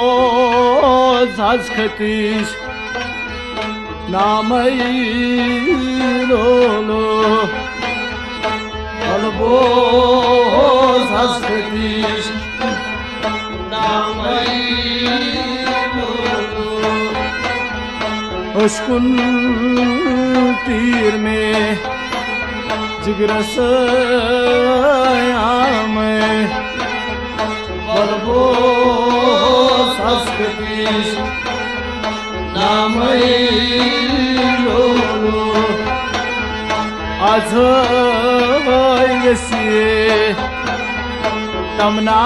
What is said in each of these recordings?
Volvoz hazketiş nameyrolu Volvoz hazketiş nameyrolu Aşkın तीर में जिगरस में Volvoz hazketiş nameyrolu Azayesiye tamna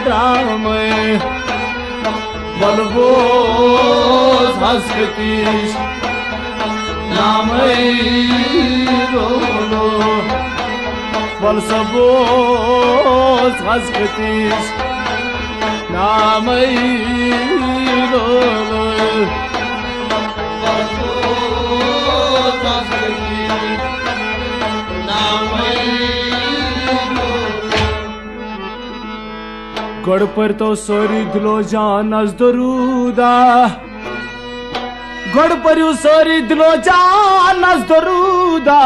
drame Volvoz hazketiş nameyrolu Volvoz hazketiş nameyrolu Volvoz hazketiş nameyrolu गढ़ पर तो sorry दिलो जान अज दरूदा गढ़ पर सोरी दिलो जान अज दरूदा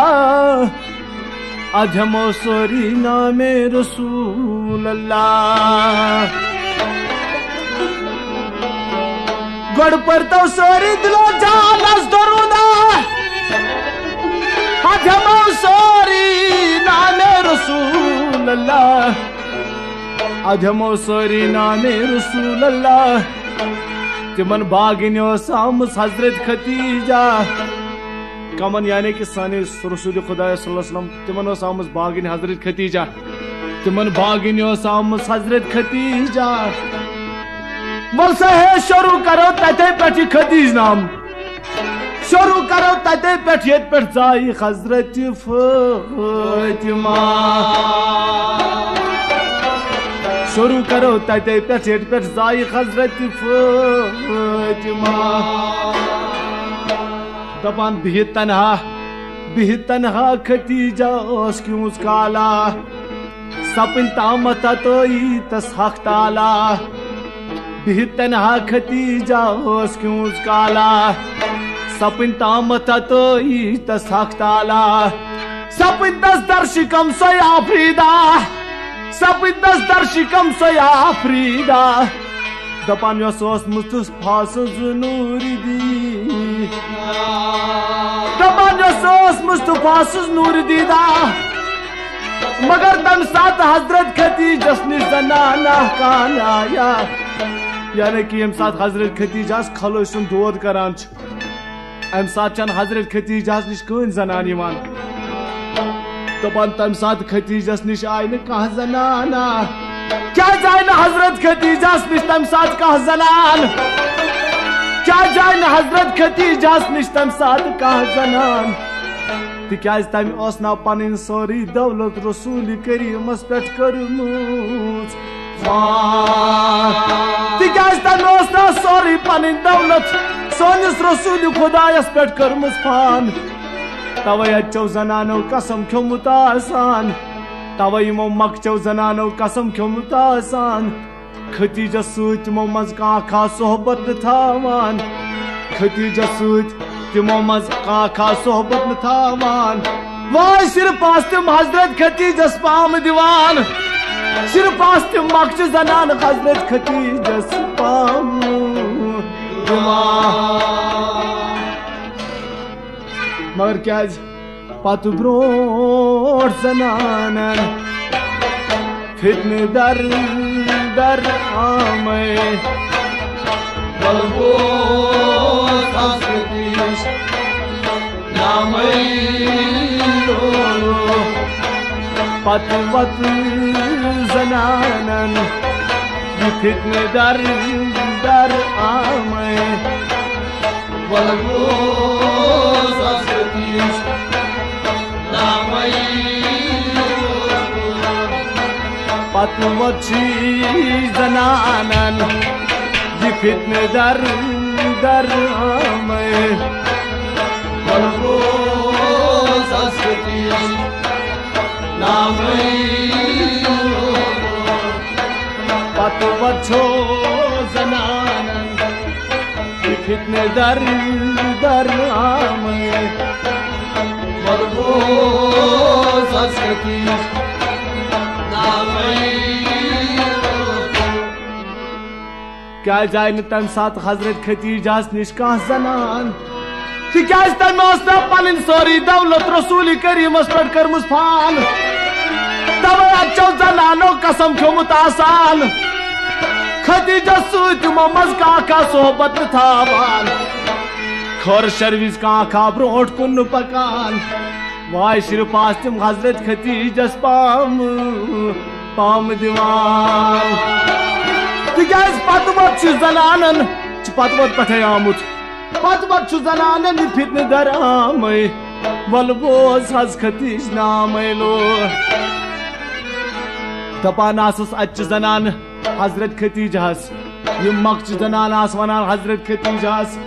अधमो सोरी नामे रसूल अल्लाह गढ़ पर तो सोरी दिलो जान अज दरूदा अधमो सोरी नामे रसूल अल्लाह अधमो सोरी नामे रसूल अल्लाह तिमन बागिन्यो सामस हजरत खतीजा कमन यानी कि साने रसूल खुदा सल्लल्लाहु अलैहि वसल्लम तिमन सामस बागिन हजरत खतीजा तिमन बागिन्यो सामस हजरत खतीजा बोलसा है शुरू करो तते पेटी खतीज नाम शुरू करो तते पेट ये पेट जाई हजरत फातिमा शुरू करो तते पेट ये पेट जाई हजरत फातिमा दपान बिहित तन्हा खतीजा ओस क्यों काला सपन तामत तोई तस हक ताला बिहित तन्हा खतीजा ओस क्यों काला सपन तामत तोई तस हक ताला सपन दस दर्शिकम सोया फ्रीदा सपन दस दर्शिकम सोया फ्रीदा दपान यो सोस मुस्तुस फास नूरी दी दपान यो सोस मुस्तफा नूर दीदा मगर तम साथ हजरत खतीजस निश जनाना कान आया यानी कि यम साथ हजरत खतीजस खलो सुन दोद करान अम साथ चन हजरत खतीजस निश कौन जनान यमान दपान तम साथ खतीजस निश आय न कह जनाना क्या जाए न हजरत खतीजस निश तम साथ कह जनान क्या जाए न हजरत खतीजस निश तम साथ कह जनान तिकाज तम ओस ना पनिन सोरी दौलत रसूल करीमस पेट करमुज तिकाज तम ओस ना सोरी पनिन दौलत सोनिस रसूल खुदायस पेट करमुज फान तवे अच्छो जनानो कसम खमुत आसान तवे यमो मकचो जनानो कसम खमुत आसान खतीजस सूत तिमो मज काखा सोहबत थावान खतीजस सूत तिमो मज काखा सोहबत थावान वाय सिर्फ पास्तिम हजरत खतीजस पाम दीवान सिर्फ पास्तिम मकच जनान हजरत खतीजस पाम मगर क्या पत ब्रोट जनानन फितने दर दर आमे पतवत जनानन ये फितने दर दर आमे वलगोस अस्कतीश नामई पतवत जनानन ये फितने दर दर आमे वलगोस अस्कतीश पतवत जनानन ये फितने दर दर आमे वलगोस अस्कतीश क्या जाए न तम साथ हजरत खतीजास निश कह जनान तिकाज तम पन सोरी दौलत रसूल करीमस पे कर्म फान तवे अच्छो जनानो कसम खोमुत आसान खतीजा सुमो मज का सोहबत थावान खर शर्विस का ब्रोट कुन पकान वाय सिर्फ तम हजरत खतीजस पाम पाम दिवान तिकाज पतवत जनानन पतवत पे आमुत पतवत जनानन ये फितने दर आमे वल बोज हज खतीज नामे लो दपान अच्छ जनान हजरत खतीजास ये मक्च जनान वनान हजरत खतीजास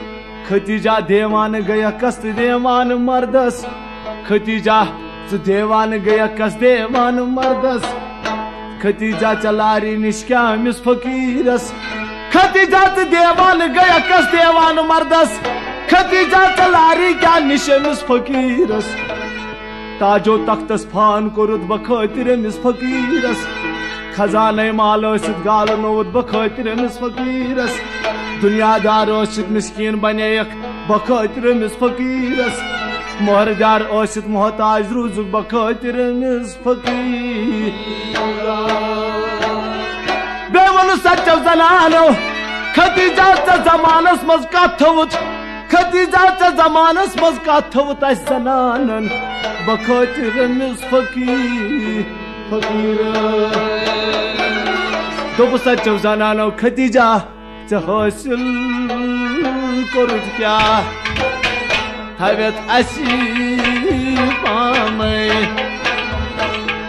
खतीजा देवान गया कस देवान मर्दस खतीजा देवान गया कस देवान मर्दस खतीजा चलारी निष्क्या मिस फकीरस खतीजा देवान गया कस देवान मर्दस खतीजा चलारी क्या निश मिस फकीरस ताजो तख्तस फान कोरुत बखतिर मिस फकीरस खजाने माल गाल नोद बखतिर मिस फकीरस दुनियादार मिस्कीन बने बखतिर मिस फकीरस मोहरदार मोहताज रूज बखतिर मिस फकीर बेवन सच जनानो खतीजा जमानस मज कथवत खतीजा जमानस मज कथवत जनानन बखतिर मिस फकीर फकीर दोप सच जनानो खतीजा हासिल कोरुत क्या हवेत असी पामे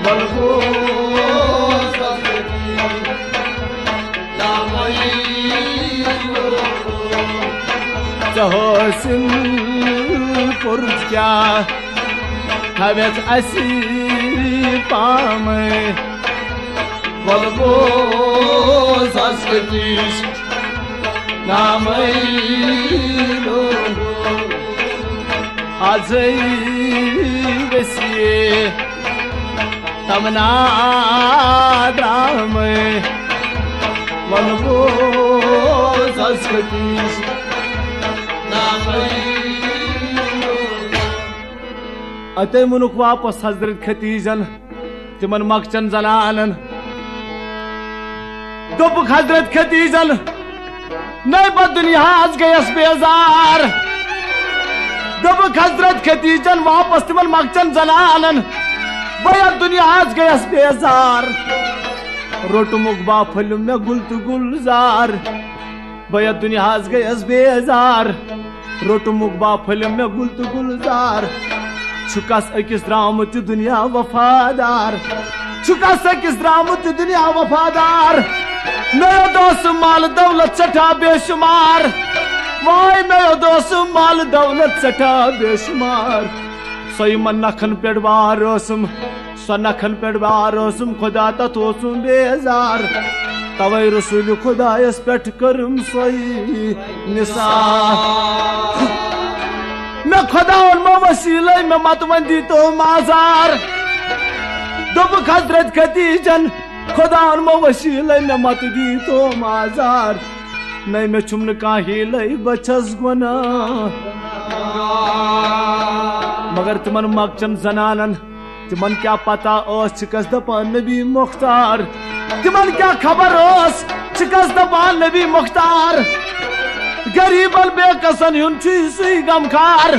वलगोस अस्कतीश नामई हासिल कोरुत क्या हवेत असी पामे वलगोस अस्कतीश नामई आज वसिए तमना द्राम वलगोस अस्कतीश नामई अते मुनुक वापस हजरत खतीजन तिमन मकचन जनानन दोपुक हजरत खतीजन नई बद दुनिया आज गयस बेजार दोपुक हजरत खतीजन वापस तिमन मकचन जनानन बया दुनिया आज गयस बेजार रोटमुक बा फलम में गुल तो गुलजार बया दुनिया आज गयस बेजार रोटमुक बा फलम में गुल तो गुलजार छुकस अकिस द्रामुत दुनिया वफादार छुकस अकिस द्रामुत दुनिया वफादार मेरो दोस्त माल दौलत सठा बेशुमार वाय मेरो दोस्त माल दौलत सठा बेशुमार सोई मन नखन पेड़वार ओसम सो नखन पेड़वार ओसम खुदा तोसुम बेजार तवै रसूल खुदायस पेट करम सोई निसार मैं खुदा उनमा वसीले में मतवंदी तो माजार दुब हजरत खतीजन खुदा उनमा वसीले में मत दी तो माजार नहीं मैं चुमन का हीले बचस गुना मगर तिमन मकचन जनानन तिमन क्या पता ओस चिकस दपान नबी मुख्तार तिमन क्या खबर ओस चिकस दपान नबी मुख्तार गरीबल बेकसन हुन सुई गमखार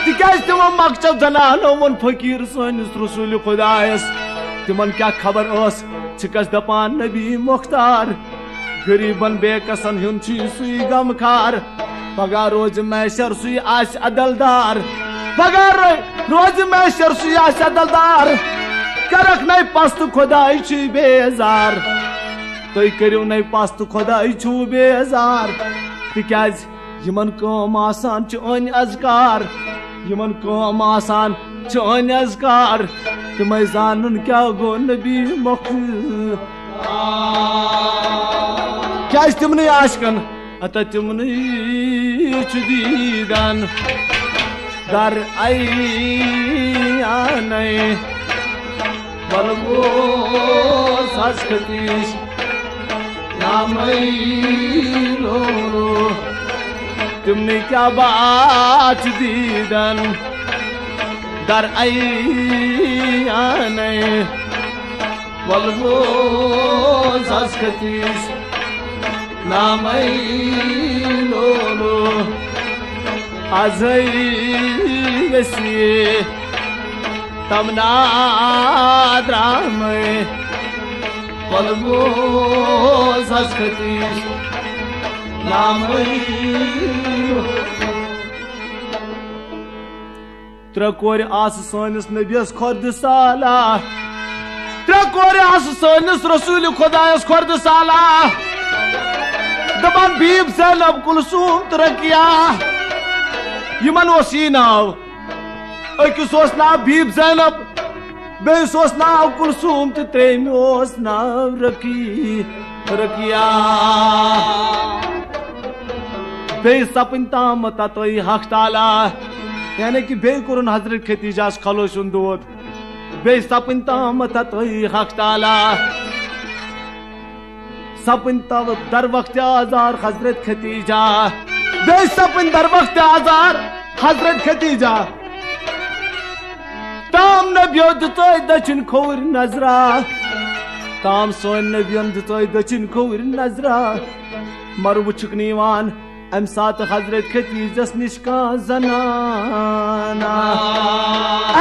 तिकाज तिमो मकचन जनानो वन फकीर सोनिस रसूल खुदायस तिमन क्या खबर छिकस दपान नबी मुख्तार गरीबन बेकसन हुन सुई गमखार पगा रोज मैशर सुई आश अदलदार पगा रोज मैशर सुई आश अदलदार करक नहीं पस्त खुदाई छु बेजार तुम करियो नहीं पस्त खुदाई छु बेजार तिकाज यमन काम आसान च अन अजकार यमन काम आसान च अन अजकार तुम जानन क्या गो नबी मुख्तार क्या तिमन आशकन अत तिमन दीदान दर आई बलगो सस्कतीश नामई लोरो तुमने क्या बात दीदन दर आई बलगो सस्कतीश नामई लोरो आजई वसी तमना द्राम पलगो संस्कृति नाम त्रकोर आस सोनिस नबियस खुर्द साला त्रकोर आस सोनिस रसूल खुदायस खुर्द साला दबान बीब ज़ैनब कुलसूम तरकिया यमन वसी नाव अकिस नाव बीब ज़ैनब बेस नाव कुलसूम तो त्रेमिस नाव रकिया बे सपन ताम ततई हक ताला यानी कि बे कुरन हजरत खतीजास खलोशुन दोद बे सपन ताम ततई हक ताला सपन तव दर वक्त आजार हजरत खतीजा बे सपन दर वक्त आजार हजरत खतीजा ताम नबियो दितोय दचिन खोर नजरा ताम सोन नबियन दितोय दचिन खोर नजरा मर वुचुक नीवान अम सात हजरत खतीजस निष्का जनाना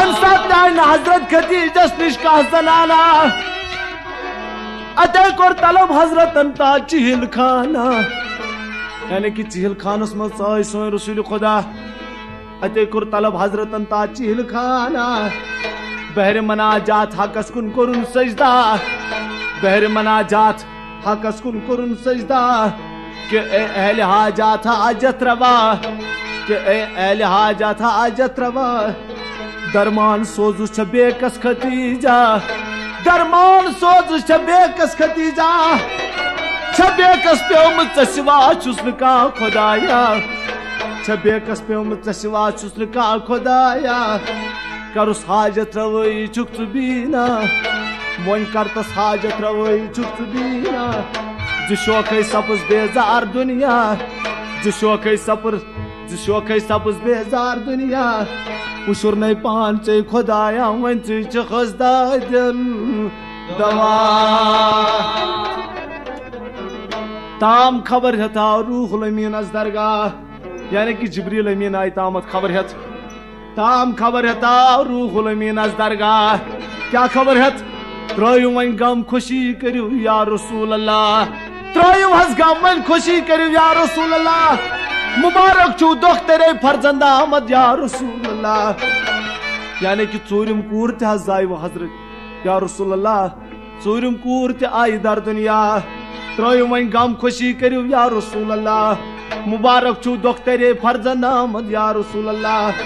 अम सात हजरत खतीजस निष्का जनाना अतः कोर तलब हजरतन ता चिहिल खाना यानी कि चिहिल खानस में साय सोय रसूल खुदा अतः कोर तलब हजरतन ता चिहिल खाना बहर मना जात हकस कुन करुन सजदा बहर मना जात हकस कुन करुन सजदा के अहल हाजात हाजत रवा के अहल हाजात हाजत रवा दरमान सोजु बेकस खतीजा दरमान सोज बेकस खतीजा बेकस प्योम सिवा चुस का खुदाया बेकस प्योम सिवा चुस का खुदाया करुस हाजत रवई चुक बीना वन करतस हाजत रवई चुक बीना जिशोक सपस बेजार दुनिया जिशोक सपस बेजार दुनिया उशुर नहीं पान चे खुदाया वन चे खसदा दिल दवा ताम खबर हता रूहुल अमीन अज दरगाह यानी कि जिब्रील अमीन आई तामत खबर हत ताम खबर हता रूहुल अमीन अज दरगाह क्या खबर हत त्रयु वन गम खुशी करू या रसूल अल्लाह त्रयु हस गम वन खुशी करू या रसूल अल्लाह मुबारक छु दोख तेरे फरजंदा अहमद या रसूल अल्लाह यानी कि चूरिम कूर ते जाय हजरत या रसूल अल्लाह चूरिम कूर ते आई दर दुनिया त्रयु वन गम खुशी करू या रसूल अल्लाह मुबारक छु दोख तेरे फरजंदा अहमद या रसूल अल्लाह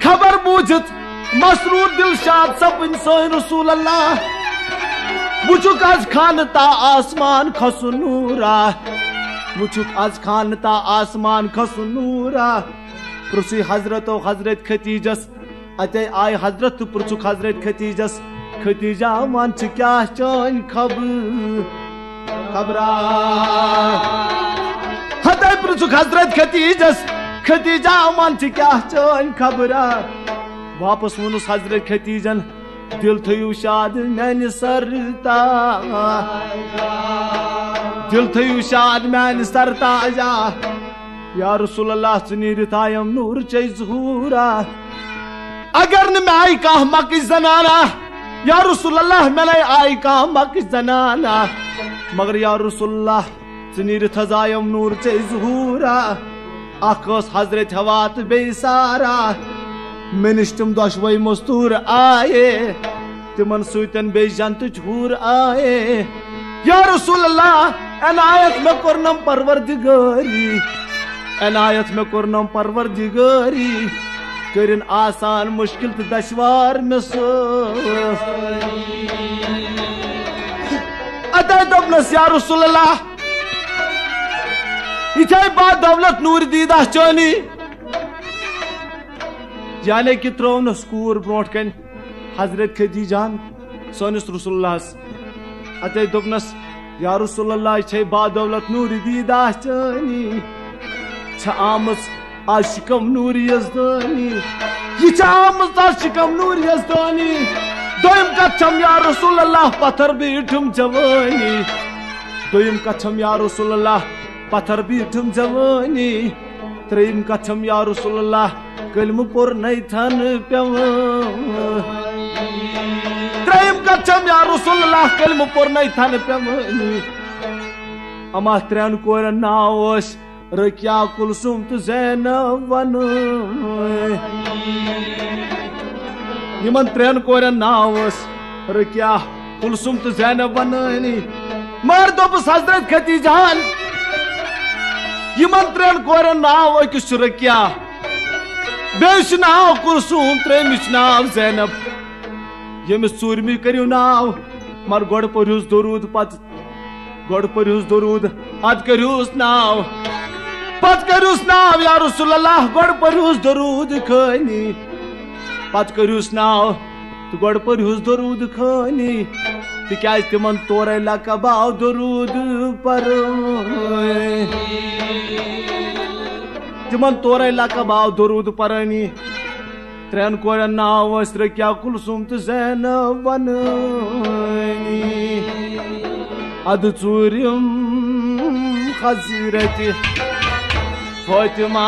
खबर बूझत मसरूर दिलशाद सपन सोय रसूल अल्लाह वुचुक आज खानता आसमान खसुनूरा वुचुक आज खानता आसमान खसुनूरा पुरसी हजरत हजरत खतीजस अते आय हजरत पुरचुक हजरत खतीजस खतीजा मान क्या चान खबरा हते पुरचुक हजरत खतीजस खतीजा मान क्या चान खबरा वापस वनुस हजरत खतीजन दिल थयु शाद मैन सरता दिल थयु शाद मैन सरता जा या रसूल अल्लाह चुनीरितायम नूर चे ज़हूरा अगर न मैं कह मकी जनाना या रसूलल्लाह मैं आई कह मक जनाना मगर या रसूलल्लाह नीरथ जायम नूर चे ज़हूरा अखस हजरत हवा तो बे सारा मे निश तुम दशवई मस्तूर आए तिमन सुतन बे जंत हूर आए या रसूलल्लाह अनायत में कुरनम परवरदिगारी अनायत में कुरनम परवरदिगारी करिन आसान मुश्किल तो दशवार में सो अतः दबनस या रसूलल्लाह इथे बात दौलत नूर दीदा चोनी यानी कि त्रोन स्कूर ब्रोट कन हजरत खदीजान सोनिस रसूलुल्लाह अते दुबनस या रसूलुल्लाह इथे बात दौलत नूर दीदा चोनी छ आमस आशिकम नूर यज़दानी ये छ आमस आशिकम नूर यज़दानी दोयम कछम या रसूलुल्लाह पत्थर बीठम जवानी दोयम कछम या रसूलुल्लाह पत्थर बीठम जवानी त्रेम कछम या रसूलुल्लाह कलम पुर नहीं थन पेव त्रेम कछम या रसूलुल्लाह कलम पुर नहीं थन पेवनी अमा त्रेन कोर नावस रकिया कुलसुम तो ज़ैनब वन यमन त्रेन कोर नावस रकिया कुलसुम तो ज़ैनब वननी मर दोपस हजरत खदीजान यमन त्रेन कोर नाव अकिस रकिया बेश नाव कुलसुम त्रेमिस नाव ज़ैनब यमिस चूरमी करियो नाव मर गोड़ पर्युस दरूद पत गोड़ पर्युस दरूद अद करियुस नाव पत करियुस नाव या रसूलल्लाह गोड़ पर्युस दरूद खानी पत करियुस नाव तो गोड़ पर्युस दरूद खानी तिक्याज तिमन तोरे लकबाव दरूद पर तिमन तोरे लकबाव दरूद परनी त्रेन कोरन नाव रकिया कुलसुम तो ज़ैनब वननी अद चूरिम हजरत फातिमा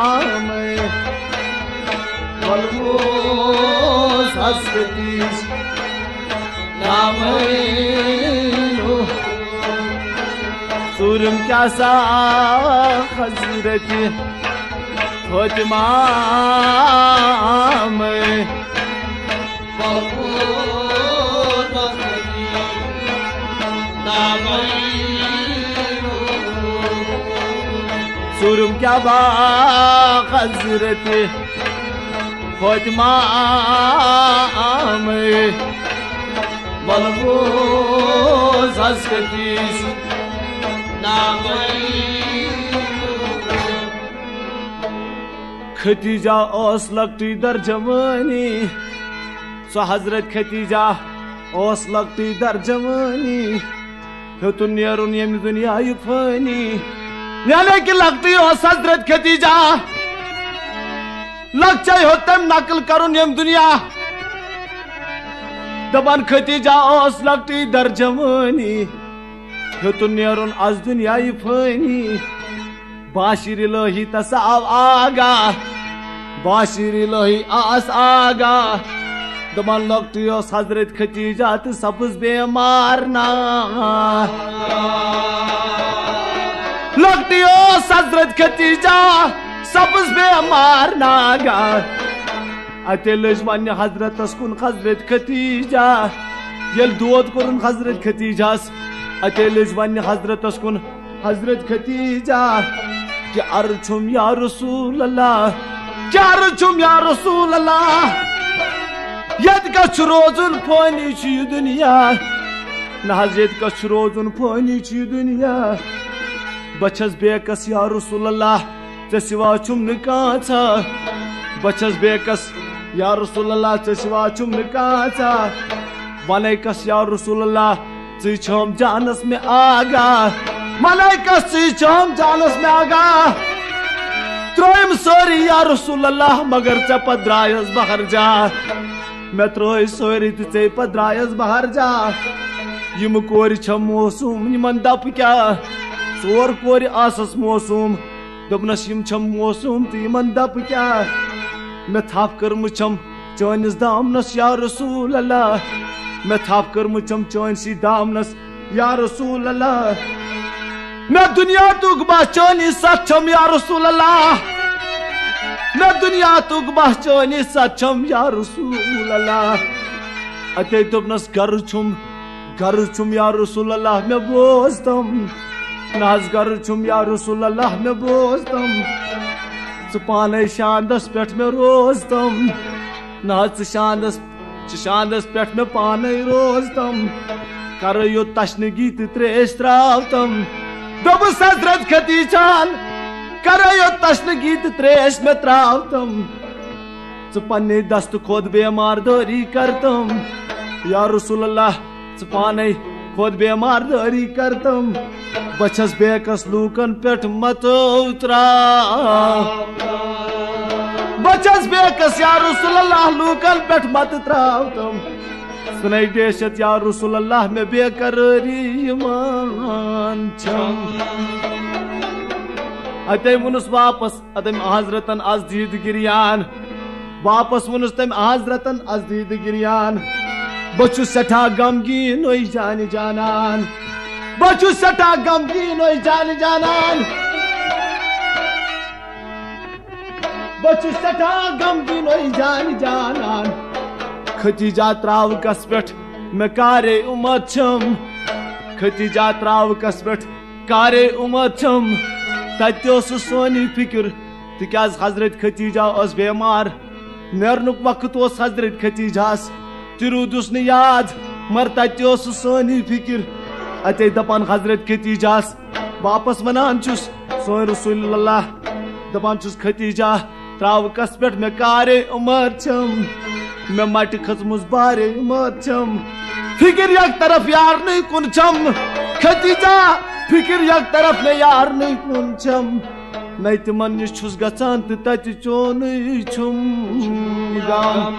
आमे वलमोस हस्कतीस नामैनो चूरिम क्या सा हजरत फातिमा आमे वलमोस हस्कतीस नामैनो चूरिम क्या बा हजरत फातिमा आमे वलमोस हस्कतीस खतीजा ओस लकटी दर जवानी सो हजरत खतीजा ओस लकटी दर जवानी हेतुन नेरुन यम दुनिया फनी यानी कि लगती ओस हजरत खतीजा लग हो तम नकल करुन यम दुनिया दबन खतीजा ओस लकटी दर जवानी हेतुन नेरुन आज दुनिया फनी बाशिर लोही तसाव आगा बाशिर लोही आस आगा दमन लकटी ओस हजरत खतीजा तो सबस बेमार ना लकटी ओस हजरत खतीजा सबस बेमार नागा अते लज वन हजरत कुन हजरत खतीजा यल दोद कुन हजरत खतीजास अते लज वन हजरत कुन हजरत खतीजा कि अर्जुम या रसूल अल्लाह क्या अर्जुम या रसूल अल्लाह यद कछ रोजुन फानी ची दुनिया न हजरत कछ रोजुन फानी ची दुनिया बचस बेकस या रसूल अल्लाह सिवा चुम निकाचा बचस बेकस या रसूल अल्लाह सिवा चुम निकाचा मलाइकस या रसूल अल्लाह चम जानस में आगा मलाइकस चम जानस में आगा त्रोइम सोरी या रसूल अल्लाह मगर च पद्रायस बहर जा मैं त्रोय सोरी ते पद्रायस बहर जा यम कोर छ मौसम यमन दप क्या चोर कोर आसस मौसम दबनस यम छ मौसम तो यमन दप क्या मैं थाप कर्म छम चोनिस दामनस या रसूल अल्लाह मैं थप कर्मुचम चोनसी दामनस या रसूल अल्लाह मैं दुनिया तुक बह चोनी सचम या रसूल अल्लाह मैं दुनिया तुक बह चोनी सचम या रसूल अल्लाह अते दोपनस गर छुम या रसूल अल्लाह मैं बोजतम नाज गर छुम या रसूल अल्लाह मैं बोजतम च पाने शांदस पेट में रोजतम नाज शांदस पेट में पाने रोजतम कर यो तशनगी त्रेश त्रावतम दोबस हजरत खदीजान कर यो तशनगी त्रेश में त्रावतम च पन्ने दस्त खोद बेमार दरी करतम या रसूल अल्लाह च पाने खोद बेमार दरी करतम बचस बेकस लूकन पेट मत उतरा बचस बेकस या रसूल अल्लाह लूकन पेट मत त्रावतम सुनाई देशत या रसूल अल्लाह में बेकरारी मान छम अते मुनस वापस अतम हजरतन आज दीद गिरियान वापस मुनस तम हजरतन आज दीद गिरियान बचु सठा गमगीन ओई जान जानन बचु सठा गमगीन ओई जान जानन बचु सठा गमगीन ओई जान जानन खतीजा त्राव कस पेट मैं कारे उमत छम खतीजा त्राव कस पेट कारे उमत छम तत्यो सोनी फिक्र तिकाज हजरत खतीजा ओस बेमार नेरनुक वक्त ओस हजरत खतीजास तिरुदुस न याद मर तत्यो सोनी फिक्र अते दपान हजरत खतीजास वापस वनान चुस सोन रसूल अल्लाह दपान चुस खतीजा त्राव कस पेट मैं कारे उमर छम मैं मट खसमुस बारे उमर छम फिक्र यक तरफ यार नहीं कुन छम खतीजा फिक्र यक तरफ ने यार नहीं कुन छम नहीं तिमन निश छुस गचान तत चोन छुम गाम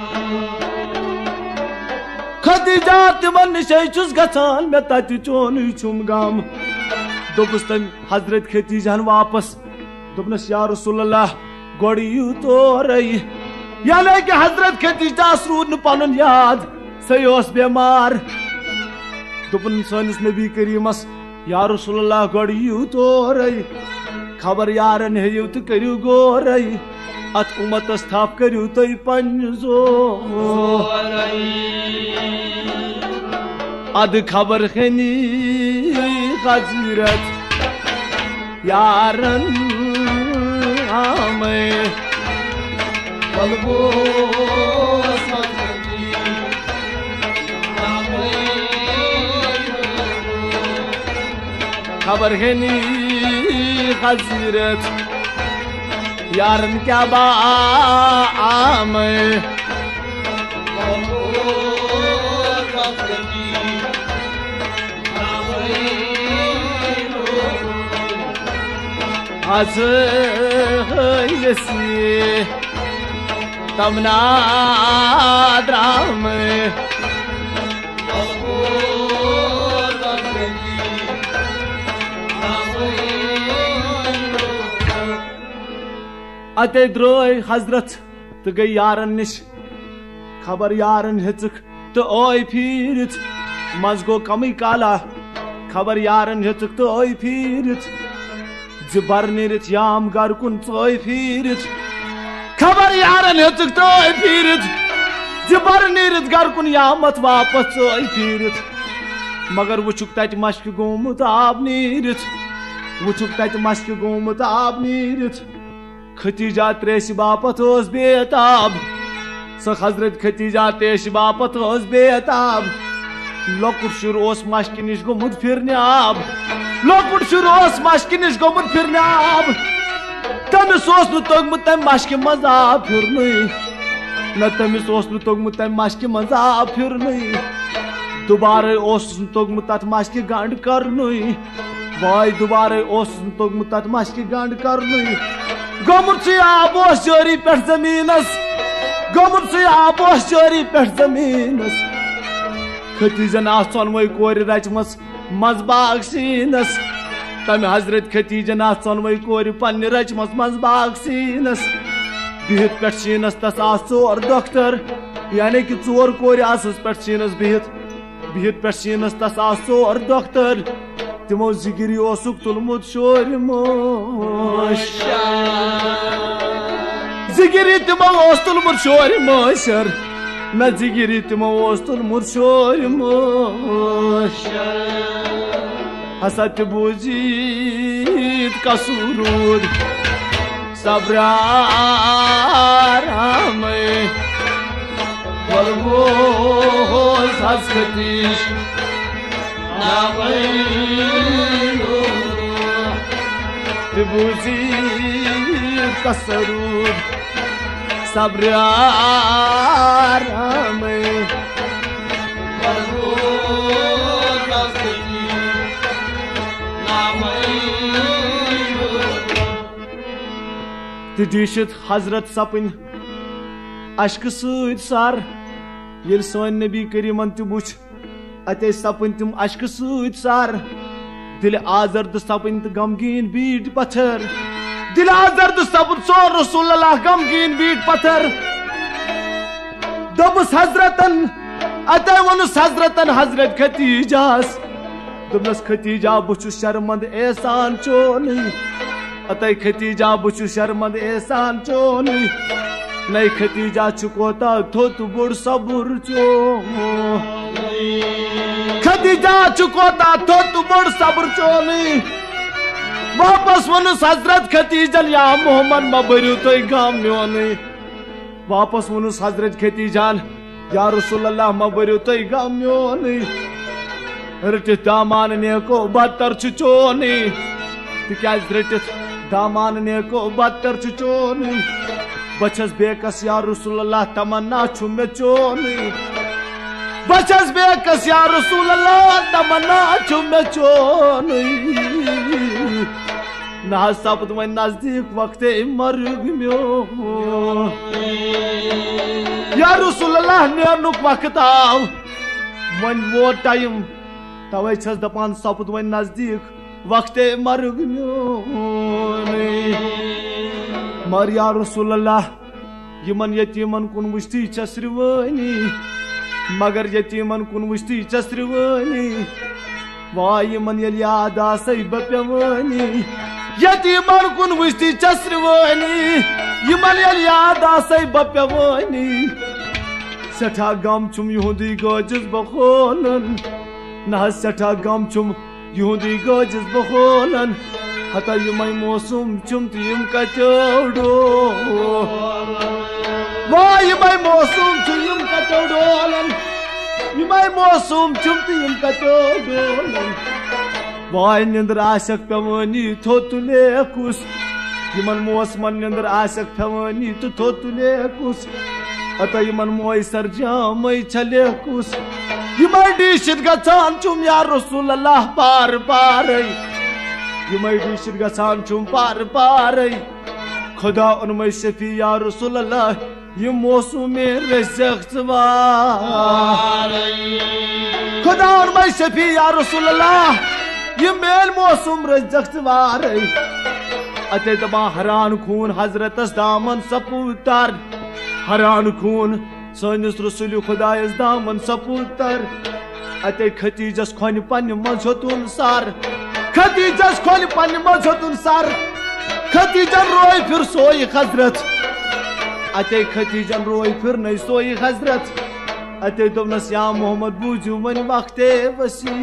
खतीजा तिमन निश छुस गचान मैं तत चोन छुम गाम दोपस तम हजरत खतीजान वापस दोपनस या रसूल अल्लाह गोड़ियू तो रही यानी कि हजरत खतीजा रूद पन याद सह बेमार दोपन सनिस नबी करीमस या रसूल अल्लाह गोड़ियू तो रही खबर यारन हेयू तो करू गोरई अत उमतस थप करू तुम पन अद खबर खनी हजरत यारन आमे खबर है नी हजरत यारन क्या बाम आज यसी तमना द्राम अते द्रोय हजरत तो गई यारन निश खबर यारन हेचक तो ओय फिरत मज गो कमी काला खबर यारन हेचक तो ओय फिरत जबर निरत याम घर कुन चोय फिरत खबर यारन हेचक तो ओय फिरत जबर निरत घर कुन यामत वापस चोय फिरत मगर वुचुक तत मश्क गोमुत आब नीरत वुचुक तत मश्क गोमुत आब नीरत खतीजा त्रेश बापत बेताब स हजरत खतीजा त्रेश बापत बेताब लकुट शुर मश्क निश गोमुत फिरने आब लकुट शुर मश्क निश गोमुत फिरने आब तमिस तोगमुत तम मश्क मज आब फिरन न तमिस तोगमुत तम मश्क मज आब फिरन दुबारे तोगमुत तथ मश्क गंड करन वाय दुबारे तोगमुत तथ मश्क गंड करन गोमुत आब जारी पे जमीनस गोमुत आब जारी पे जमीनस खतीजन चोनवे कोर रचमस मजबाग सीनस तम हजरत खतीजन चोनवे कोर पन्न रचमस मजबाग सीनस बिहित पे शीनस तस 4 दोख्तर यानी कि 4 कोर आसस पे शीनस बिहित पे शीनस तस आर दोख्तर तिमो जिगिरी ओसुक तुलमुत शोर जिगिरी तिमो ओस तुलमुत शोर मोशर न जिगिरी तिमो ओस तुलमुत शोर मोशर हसत बूजीत कसूरूद सब्रारामे Valvos haskatish Navayno Tibuzi kasarud Sabrarame Valvos haskatish Navayno Tidishit Hazrat Sapin Aşkı sığıt sar Yel son Nebi Keriman tübuç Ate sapın tüm aşkı sığıt sar Dil azardı sapın tü gamgin bid patır Dil azardı sapın son Resulullah gamgin bid patır Dobus Hazratan Ate vanus Hazratan Hazret Khatijaz Dobus Khatija buçu şermand ehsan çoni Ate Khatija buçu şermand ehsan çoni Nay Khatija çukota thotu bur sabur ço Khatija çukota thotu bur sabur çoni Vapas vanus Hazrat Khatija ya Muhammad mabariu toy gamyoni Vapas vanus Hazrat Khatija ya Rasulullah mabariu toy gamyoni Rtit daman ne ko battar çoni Tikaz rtit daman ne ko battar çoni Bachas bekas ya Rasulullah tamanna chume choni Bachas bekas ya Rasulullah tamanna chume choni Na saput mein nazdik vakte marg myo Ya Rasulullah ne nuk vaktav Man wo time tawai chas dapan saput mein nazdik vakte marg myo Mar ya Rasulullah Yaman yatiman kun wushti chasrivani Magar yatiman kun wushti chasrivani Vay yaman yal yada say bapyavani Yatiman kun wushti chasrivani Yaman yal yada say bapyavani Setha gam chum Yehudi gojiz bakholan Nah setha gam chum Yehudi gojiz bakholan Hatta yumay mosum chumtiyum kachodo Vay yumay mosum chumtiyum kachodolan Yumay mosum chumtiyum kachodolan Vay nindar aşak pevani thotule kus Yuman mosman nindar aşak pevani tu thotule kus Hatta yuman moy sarjamay chale kus Yumay dişit gachan chum ya Rasulullah par paray Yumay dişit gachan chum par paray Khuda unmay şefi ya Rasulullah Yum mosum-e rezakt var Khuda unmay şefi ya Rasulullah Yum mel mosum rezakt var Ate daba haran khun Hazretas daman saputar Haran khun Sanis Rasul-i Khudayas daman saputar Ate Khatijas khoni pani mazhotun sar Khatijas khoni pani mazhotun sar Khatijan roy phir soy Hazrat Ate Khatijan roy phir nay soy Hazrat Ate dovnas ya Muhammad buju mani vakte wasi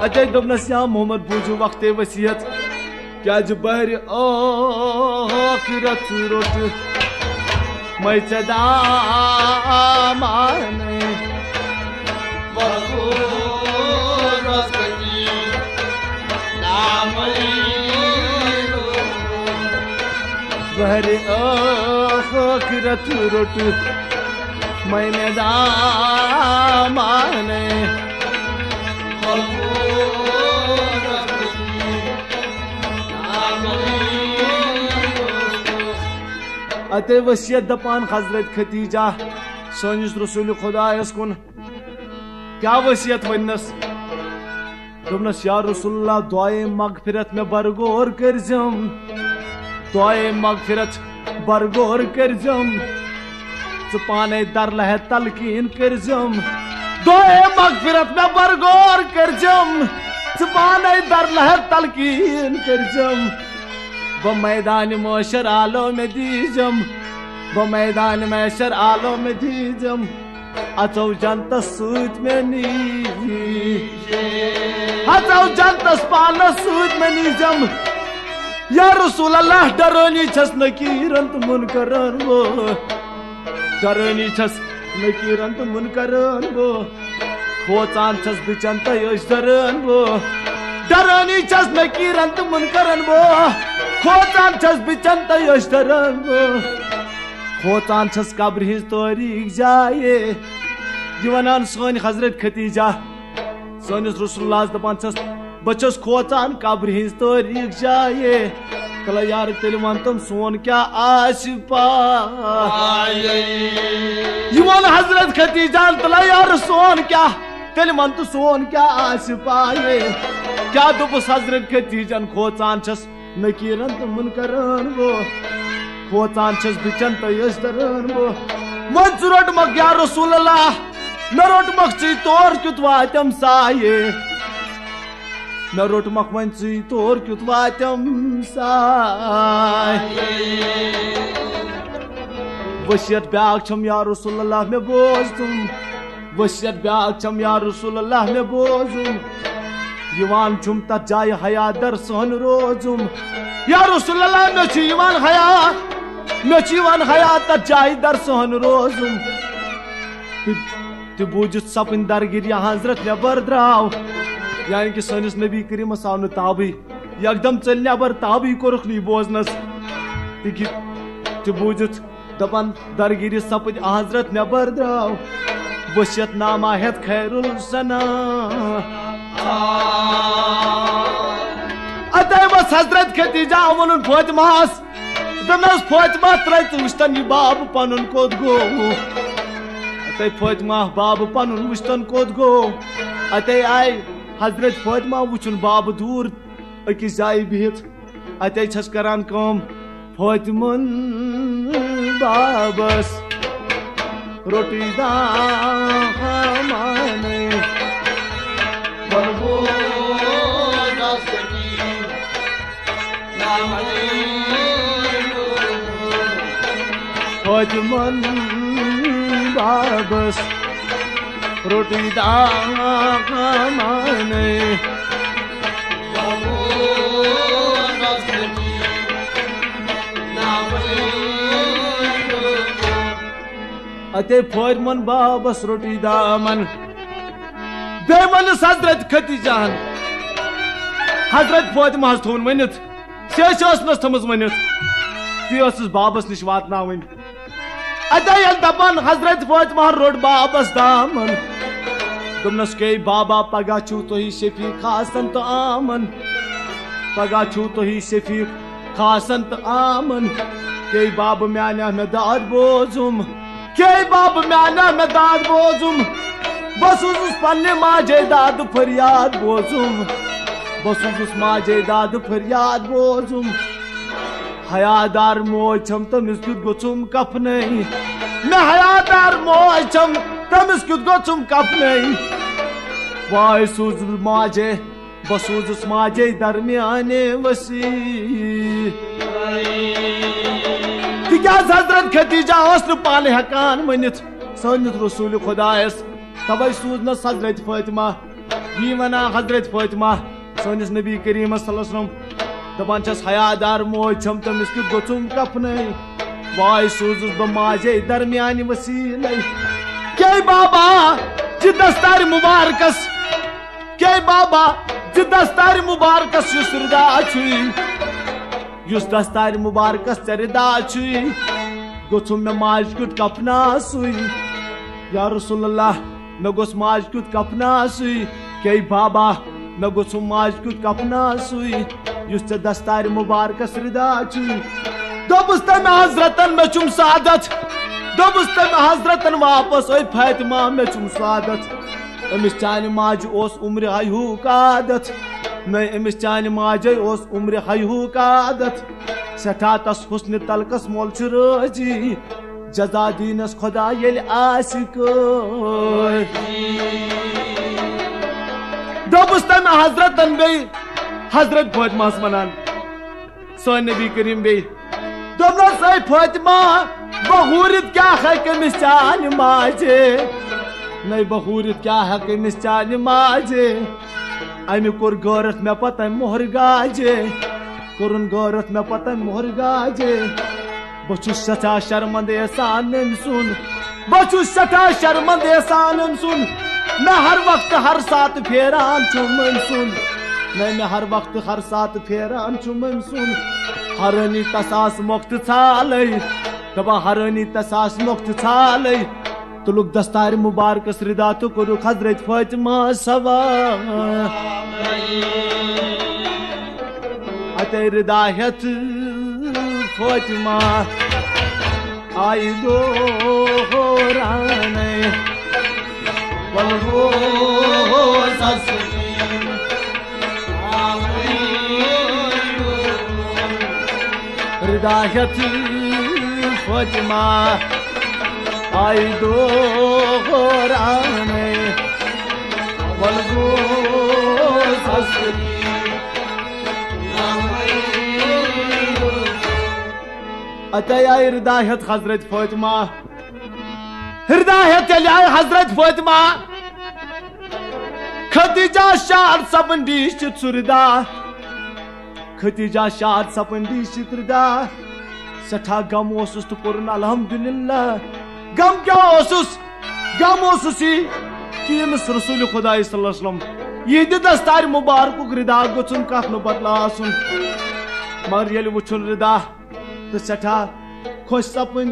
Ate dovnas ya Muhammad buju vakte wasiyat Kya jabari akhirat rot Mai chada mane Vargo raskati Namayno Gahri akhirat rot Mai damane Vargo raskati Ate wasiyat dapan Hazrat Khatija Sanis Rasul-i Khudayas kun Kya wasiyat vannas Dobnas ya Rasulullah Duaye magfirat me bargor karzam Duaye magfirat बरगोर करजम पाने दर लह तलकीन करजम दोए मगफिरत में बरगोर करजम पाने दर लह तलकीन करजम ब मैदान मोशर आलो में दीजम ब मैदान मैशर आलो में दीजम अचौ जनतस सूत में नीजे अचौ जनतस पानस सूत में नीजम या रसूल अल्लाह डरोनी छस नकीरन तो मुनकरन वो डरोनी छस नकीरन तो मुनकरन वो खोचान छस बिचन तो यशरन वो डरोनी छस नकीरन तो मुनकरन वो खोचान छस बिचन तो यशरन वो खोचान छस कब्र हिज तोरीक जाए जीवनान सोन हजरत खतीजा सोनिस रसूलुल्लाह दपान छस बचस खोचान कब्र हिज तोरीक जाए कला यार तेल वन तुम सोन क्या आश पाए जीवन हजरत खतीजा तला यार सोन क्या तेल मन तो सोन क्या आश पाए क्या दुपस हजरत खतीजन खोचान छस नकीरन तो मुनकरन वो खोचान छस बिचन तो यशरन वो मन रोट मक या रसूल अल्लाह न रोट मक ची तोर क्युत वातम साये न रोट मक मन ची तोर क्युत वातम साये वसियत ब्याग छम या रसूल अल्लाह में बोझ तुम वसियत ब्याग छम या रसूल अल्लाह में बोझुम यवान छुम तत जाय हया दर सहन रोजुम या रसूल अल्लाह में ची यवान हया मे जीवन हयात जाय दर सहन रोजुम तु बूझित सपन दरगिर या हजरत नबर द्राव यानी कि सनिस नबी करीम सावन ताबी एकदम चल नबर ताबी कोरुख नी बोजनस तु बूझित दपन दरगिर सपन हजरत नबर द्राव वसियत नामा हेत खैरुल सना अतः बस हजरत खतीजा वनुन फातिमास दमस फातिमा त्रैत वुस्तन यह बाब पनुन कोद गो अतः फातिमा बाब पनुन वुस्तन कोद गो अतः आय हजरत फातिमा वुचुन बाब दूर अकिस जाय बिहित अतः छस करान काम फातिमन बाबस रोटी दा माने बरगो दस्तकी नामनी फातिमन बाबस रोटी दा माने अते फातिमन बाबस रोटी दामन बेमन हजरत खतीजान हजरत फातिमा थोन वनित सेस थमस वनित ती बाबस निश वातनावन अतः ये दपान हजरत फातिमा रोड बाबस दामन दुमनस के बाबा पगा छू तो ही शफीक खासन तो आमन पगा छू तो ही शफीक खासन तो आमन के बाब म्याना में दाद बोजुम के बाब म्याना में दाद बोजुम बस उस पन्ने माजे दाद फरियाद बोजुम बस उस माजे दाद फरियाद बोजुम हयादार मोचम तमिस क्युत गोचुम कफने मैं हयादार मोचम तमिस क्युत गोचुम कफने वाय सूज माजे बसूज माजे दरमियाने वसी तिकाज हजरत खतीजा ओस पाने हकान वनित सनित रसूल खुदायस तबे सूज हजरत फातिमा यी वना हजरत फातिमा सनिस नबी करीम सल्लल्लाहु अलैहि वसल्लम दपान छस हयादार मोज छम तमिस क्युत गोचुम कफने वाय सूजुस ब माजे दरमियान वसीले के बाबा जि दस्तार मुबारकस के बाबा जि दस्तार मुबारकस युस रिदा छुई युस दस्तार मुबारकस रिदा छुई गोचुम मे माज क्युत कफना सुई या रसूल अल्लाह मे गोस माज क्युत कफना सुई के बाबा मे गोचुम माज क्युत कफना सुई युस दस्तार मुबारकस रिदा छुई दोबुस तम हजरतन मे चुम सादत दोबुस तम हजरतन वापस ओय फातिमा मे चुम सादत अमिस चान माज ओस उम्र आयु कादत न अमिस चान माजे ओस उम्र हयहू का आदत सठा तस हुस्न तलकस मोल छु राजी जजा दीनस खुदा येल आशिक दोबुस तम हजरतन बे हजरत फातिमा वनान सोन नबी करीम बे दोबना सही फातिमा बहुरित क्या है कमिस चान माजे नहीं बहुरित क्या है कमिस चान माजे अमि कोर गौरत मे पता मोहर गाजे कोरुन गौरत मे पता मोहर गाजे बचुस सचा शर्मंद एहसान सुन बचुस सचा शर्मंद एहसान सुन मैं हर वक्त हर साथ फेरान चुमन सुन मैं हर वक्त हर साथ फेरान चुमन सुन हरनी तसास मुक्त छाले दबा हरनी तसास मुक्त छाले तुलुक दस्तार मुबारक रिदा तो करो हजरत फातिमा सवा अते रिदायत फातिमा आई दो राने वल्हो ससुरी रिदायत फातिमा आई दो राने वल्हो ससुरी अतः आई हिदायत हजरत फातिमा हिदायत आय हजरत फातिमा खदीजा शाद सपन डीश सुरदा खदीजा शाद सपन डीश सुरदा सठा गम ओसुस तो कोरन अल्हम्दुलिल्लाह गम क्या ओसुस गम ओसुसी कि यमिस रसूल खुदा सल्लल्लाहु अलैहि वसल्लम ये दस्तार मुबारक रिदा गुचुन कथ न बदला आसुन मगर येल वुचुन रिदा तो सठा खुश सपन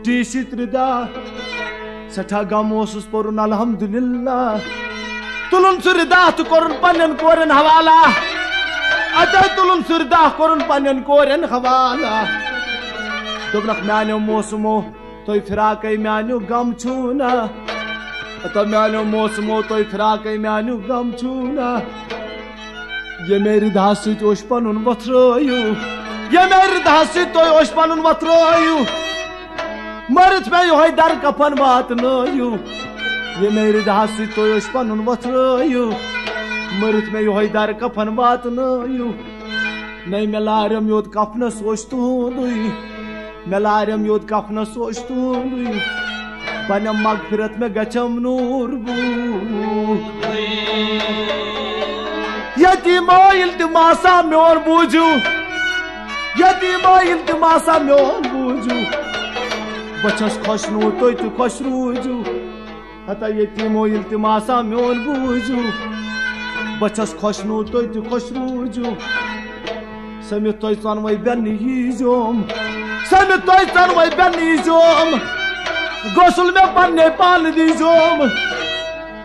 डीशित रिदा सठा गम ओसुस पोरुन अल्हम्दुलिल्लाह तुलन सु रिदा तो कोरन पन्न कोरन हवाला अतः तुलन सु रिदा कोरन पन्न कोरन हवाला दोबनक म्यानो मौसमो तो फिराक म्यानो गम छूना अतः म्यानो मौसमो तो फिराक म्यानो गम छूना ये मेरी धासी तो पनुन वथ्रयू ये मेरी धासी तो पनुन वथ्रयू मरत में यो दर कफन बात नयू ये मेरी धासी तो पनुन वथ्रयू मरत में यो दर कफन बात नयू नहीं मेलारम योद कफन सोच तुंदुई मेलारम योद कफन सोच तुंदुई बनम मगफिरत में गचम नूर बू यतीमो इल्तिमासा म्योन बूझू यतीमो इल्तिमासा म्योन बूझू बचस खुश नू तो खुश रूजू हता यतीमो इल्तिमासा म्योन बूझू बचस खुश नू तो खुश रूजू समित तो सनवई बेनी जोम समित तो सनवई बेनी जोम गोसल में पन्ने पान दीजोम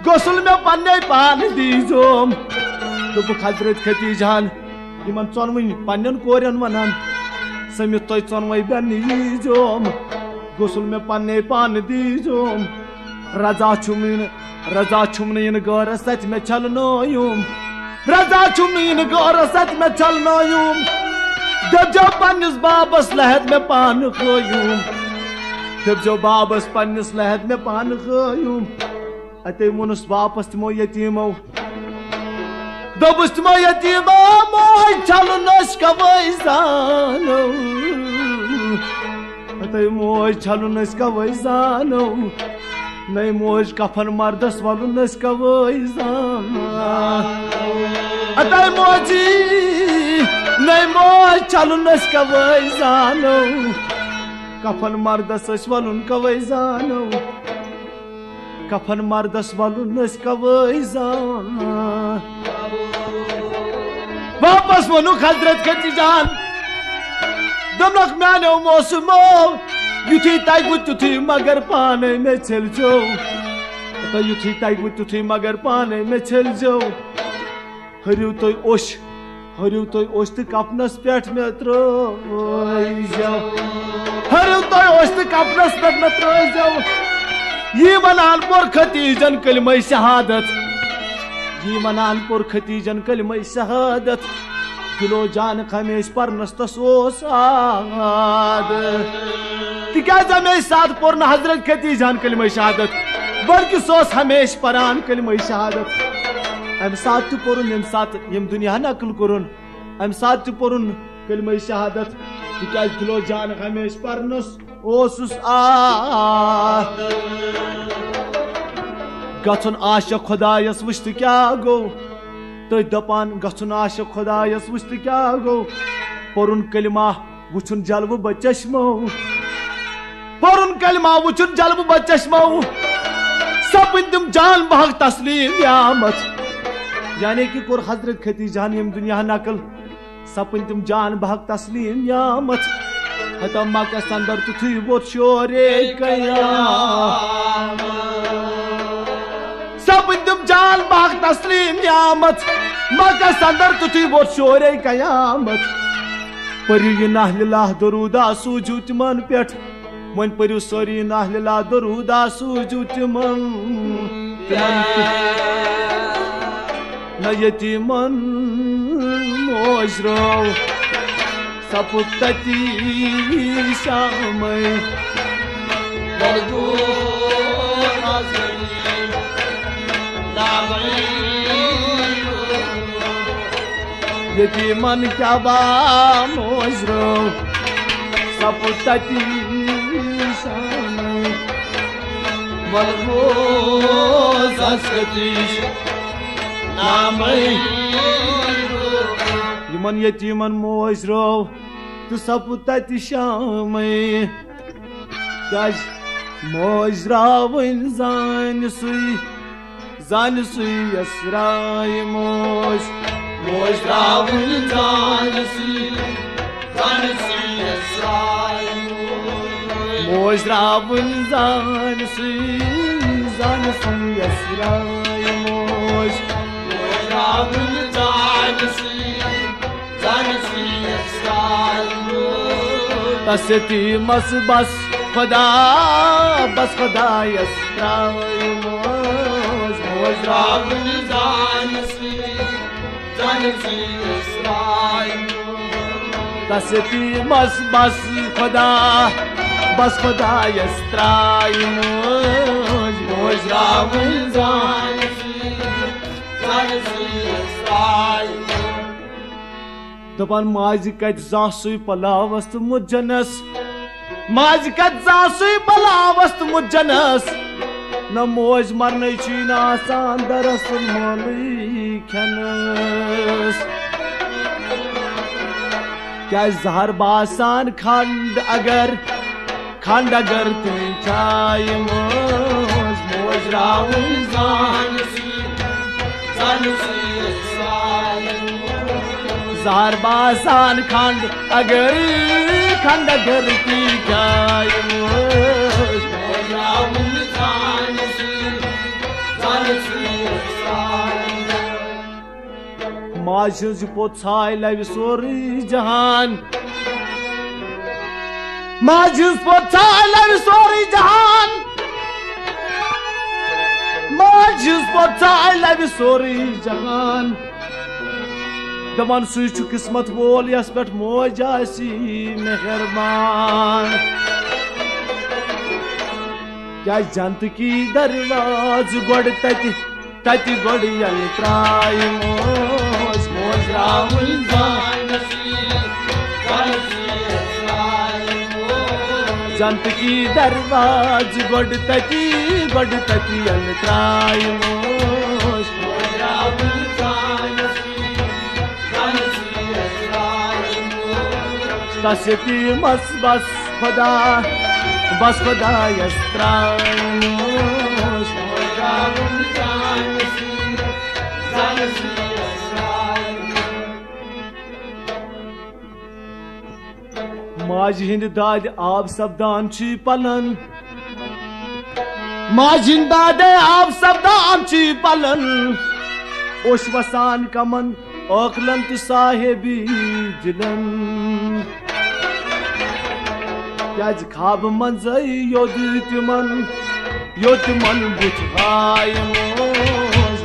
गोसल में पन्ने पान दीजोम तो हजरत खतीजान इन चोनवन पन्न कोरन वनान समित तो चोनवई बेनीजोम गोसल में पन्ने पान दीजोम रजा छुमन इन गौर सच में चलनोयुम रजा छुम इन गौर सच में चलनोयुम जब जो पन्निस बाबस लहद में पान खोयुम जब जो बाबस पन्निस लहद में पान खोयुम अते मुनस वापस तमो यतीमो दोबुस तमो यतीमो मोय चलनस कवैजानो अते मोय चलनस कवैजानो नहीं मोज कफन मर्दस वलुनस कवैजानो अते मोजी नहीं मोज चलनस कवैजानो कफन मर्दस वलुन कवैजानो कफन मर्दस वलुनस कवैजानो वापस वनु हजरत खतीजान दमनक म्यानो मौसमो युथी ताइगु तुथी मगर पाने में चल जो तो युथी ताइगु तुथी मगर पाने में चल जो हरिउ तो ओश तो कपनस पेट में त्रोय जाओ हरिउ तो ओश तो कपनस पेट में त्रोय जाओ ये वनान पोर खतीजन कलमे शहादत यी मनान पुर खतीजन कलमे शहादत दिलो जान हमेश परनस तस ओस आदत तिकाज हमेश साथ पुर हजरत खतीजान कलमे शहादत बल्कि सोस हमेश परान कलमे शहादत अम साथ पुरुन यम साथ यम दुनिया नकल कुरुन अम साथ पुरुन कलमे शहादत तिकाज दिलो जान हमेश परनस ओसुस गथुन आशा खुदायस वुश्त क्या गो तो दपान गथुन आशा खुदायस वुश्त क्या गो पुरुन कलमा वुचुन जलव बचश्मो पुरुन कलमा वुचुन जलव बचश्मो सपन तुम जान बहक तस्लीम यामत यानी कि कुर हजरत खतीजान यम दुनिया नकल सपन तुम जान बहक तस्लीम यामत हता मका संदर तुथी वो शोरे कयामत सपन तुम जान बहक तस्लीम यामत मका संदर तुथी वो शोरे कयामत परियो नाहलिल्लाह दरूदा सूजू तिमन पेठ वन परियो सोरी नाहलिल्लाह दरूदा सूजू तिमन न यतीमन मोजरो सपुतती शामय यतीमन क्या बा मोजरो सपुतती शामय मलगोज असकतीश नामय यमन यतीमन मोजरो तो सपुतत शामय कज मोजरावन जान सुई असराय मोज मोजरावन जान सुई असराय मोजरावन जान सुई असराय मोज मोजरावन जान सुई तस्ती मस बस खुदा यसराय मोज मोजरावन जानसी यसराय तस्ती मस बस खुदा यसराय मोज मोजरावन जानसी यसराय दपान माज कत जासुई पलावस्त मुजनस माज कत जासुई पलावस्त मुजनस न मोज मरने छीन आसान दरस मोली खनस क्या जहर बासान खंड अगर तुम चाय मोज मोजरावन जानसी जहर बासान खंड अगर की जाय मोज मोजरावन माज पोत छाय लव सोरी जहान माज पोत छाय लव सोरी जहान माज पोत छाय लव सोरी जहान दमन सुई छु किस्मत बोल यस पेट मोज आसी मेहरबान क्या जंत की दरवाज गोड़ तति गोड़ यल त्राय मोज मोजरावन जंत की दरवाज गोड़ तति यल त्राय मोज मोजरावन तस्ती मस बस खुदा यसराय मोज मोजरावन माज हिंद दाद आब सब्दान छी पलन माज हिंद दाद आब सब्दान छी पलन ओश वसान कमन ओकलन तु साहेबी जिलन याज खाब मंजई योद तिमन बुझाय मोज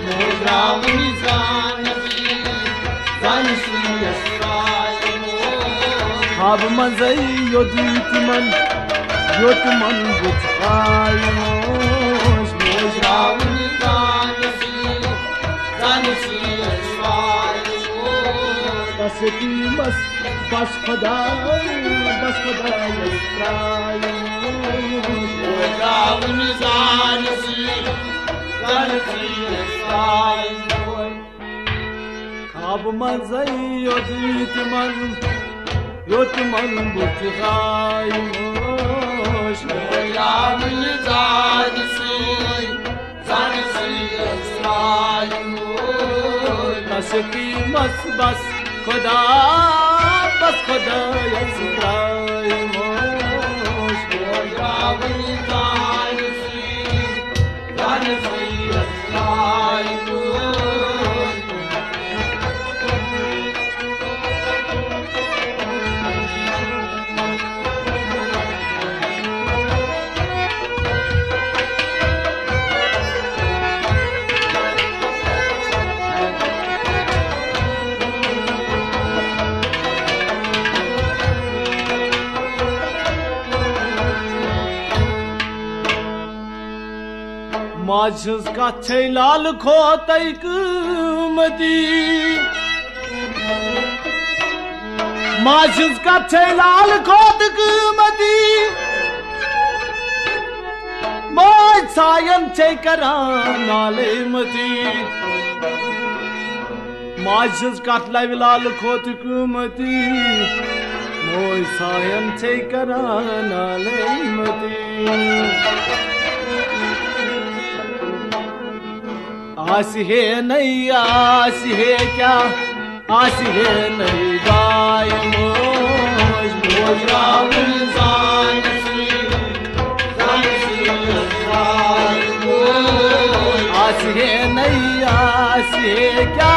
Ravani Zanasi, Zanasi Asraimo. Hab manzai yoditman butayos. Ravani Zanasi, Zanasi Asraimo. Kaseti mas bas khodai yasrayos. Ravani Zanasi, Zanasi Asraimo. Hab manzai yoditman butayos. Ravani Zanasi, Zanasi Asraimo. Kaseti mas bas khoda yasrayos. Ravani Zanasi, Zanasi Asraimo. Majhus kache lal khotai kumati. Majhus kache lal khot kumati. Moj sayan chekaran nale mati. Majhus katlai lal khot kumati. Moj sayan chekaran nale mati. आस है नहीं आस है क्या आस है नहीं गाय मोज मोज Ravani Zanasi, Zanasi Asraimo. आस है नहीं आस है क्या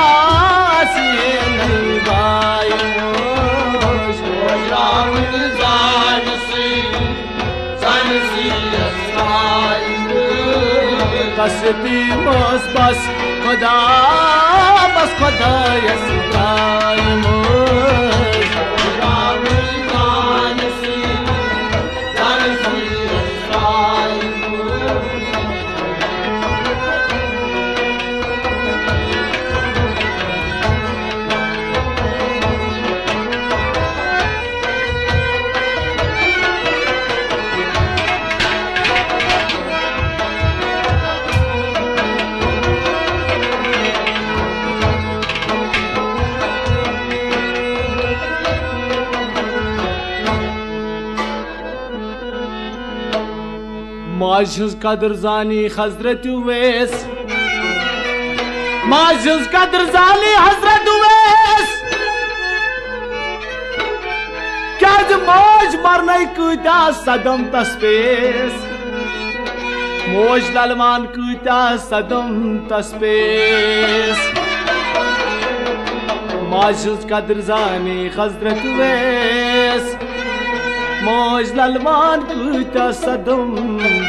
आस है नहीं गाय मोज Ravani Zanasi, Zanasi Asraimo. कसती बस खुदा यस्राय मोज Ravani Zanasi, Zanasi Asraimo. माजिज कदर जानी हजरत उवैस माजिज कदर जानी हजरत उवैस क्या मौज मरने कूता सदम तस्पेस मौज ललमान कूता सदम तस्पेस माजिज कदर जानी हजरत उवैस मौज ललमान कूता सदम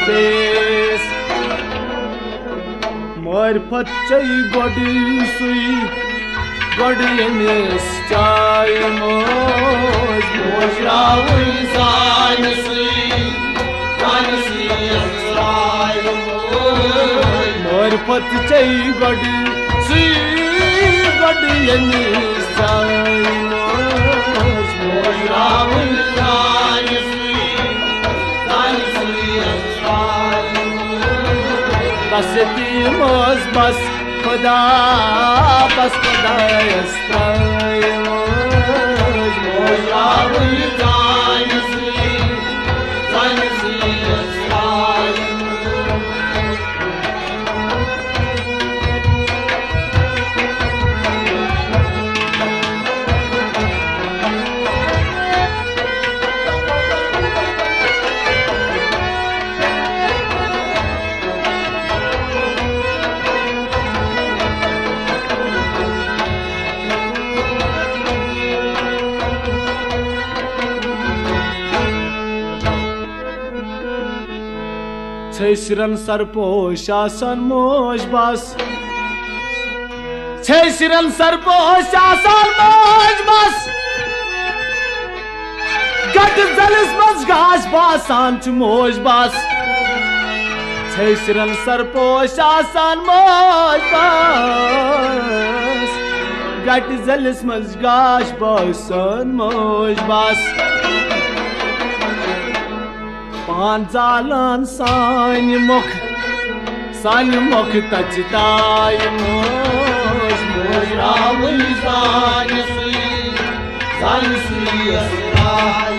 पेस मोर पच्चई बड़ी सुई गड़ियनिस चाय मौज मौज Ravani Zanasi, Zanasi Asraimo. मोर पच्चई बड़ी सुई गड़ियनिस चाय मौज मौज Ravani Zanasi, Zanasi Asraimo. कसती मोज बस खुदा यस्राय मौज मौज Ravani Zanasi, Zanasi Asraimo. Çeşren sarpoş asan moş bas छे सिरन सरपोश आसान मौज बस गट जलिस मज गाश बासान च मौज बस छे सिरन सरपोश आसान मौज बस गट जलिस मज गाश बासान मौज बस पान जालान सान मुख तचताय मोज मोज रावल जानसी असराय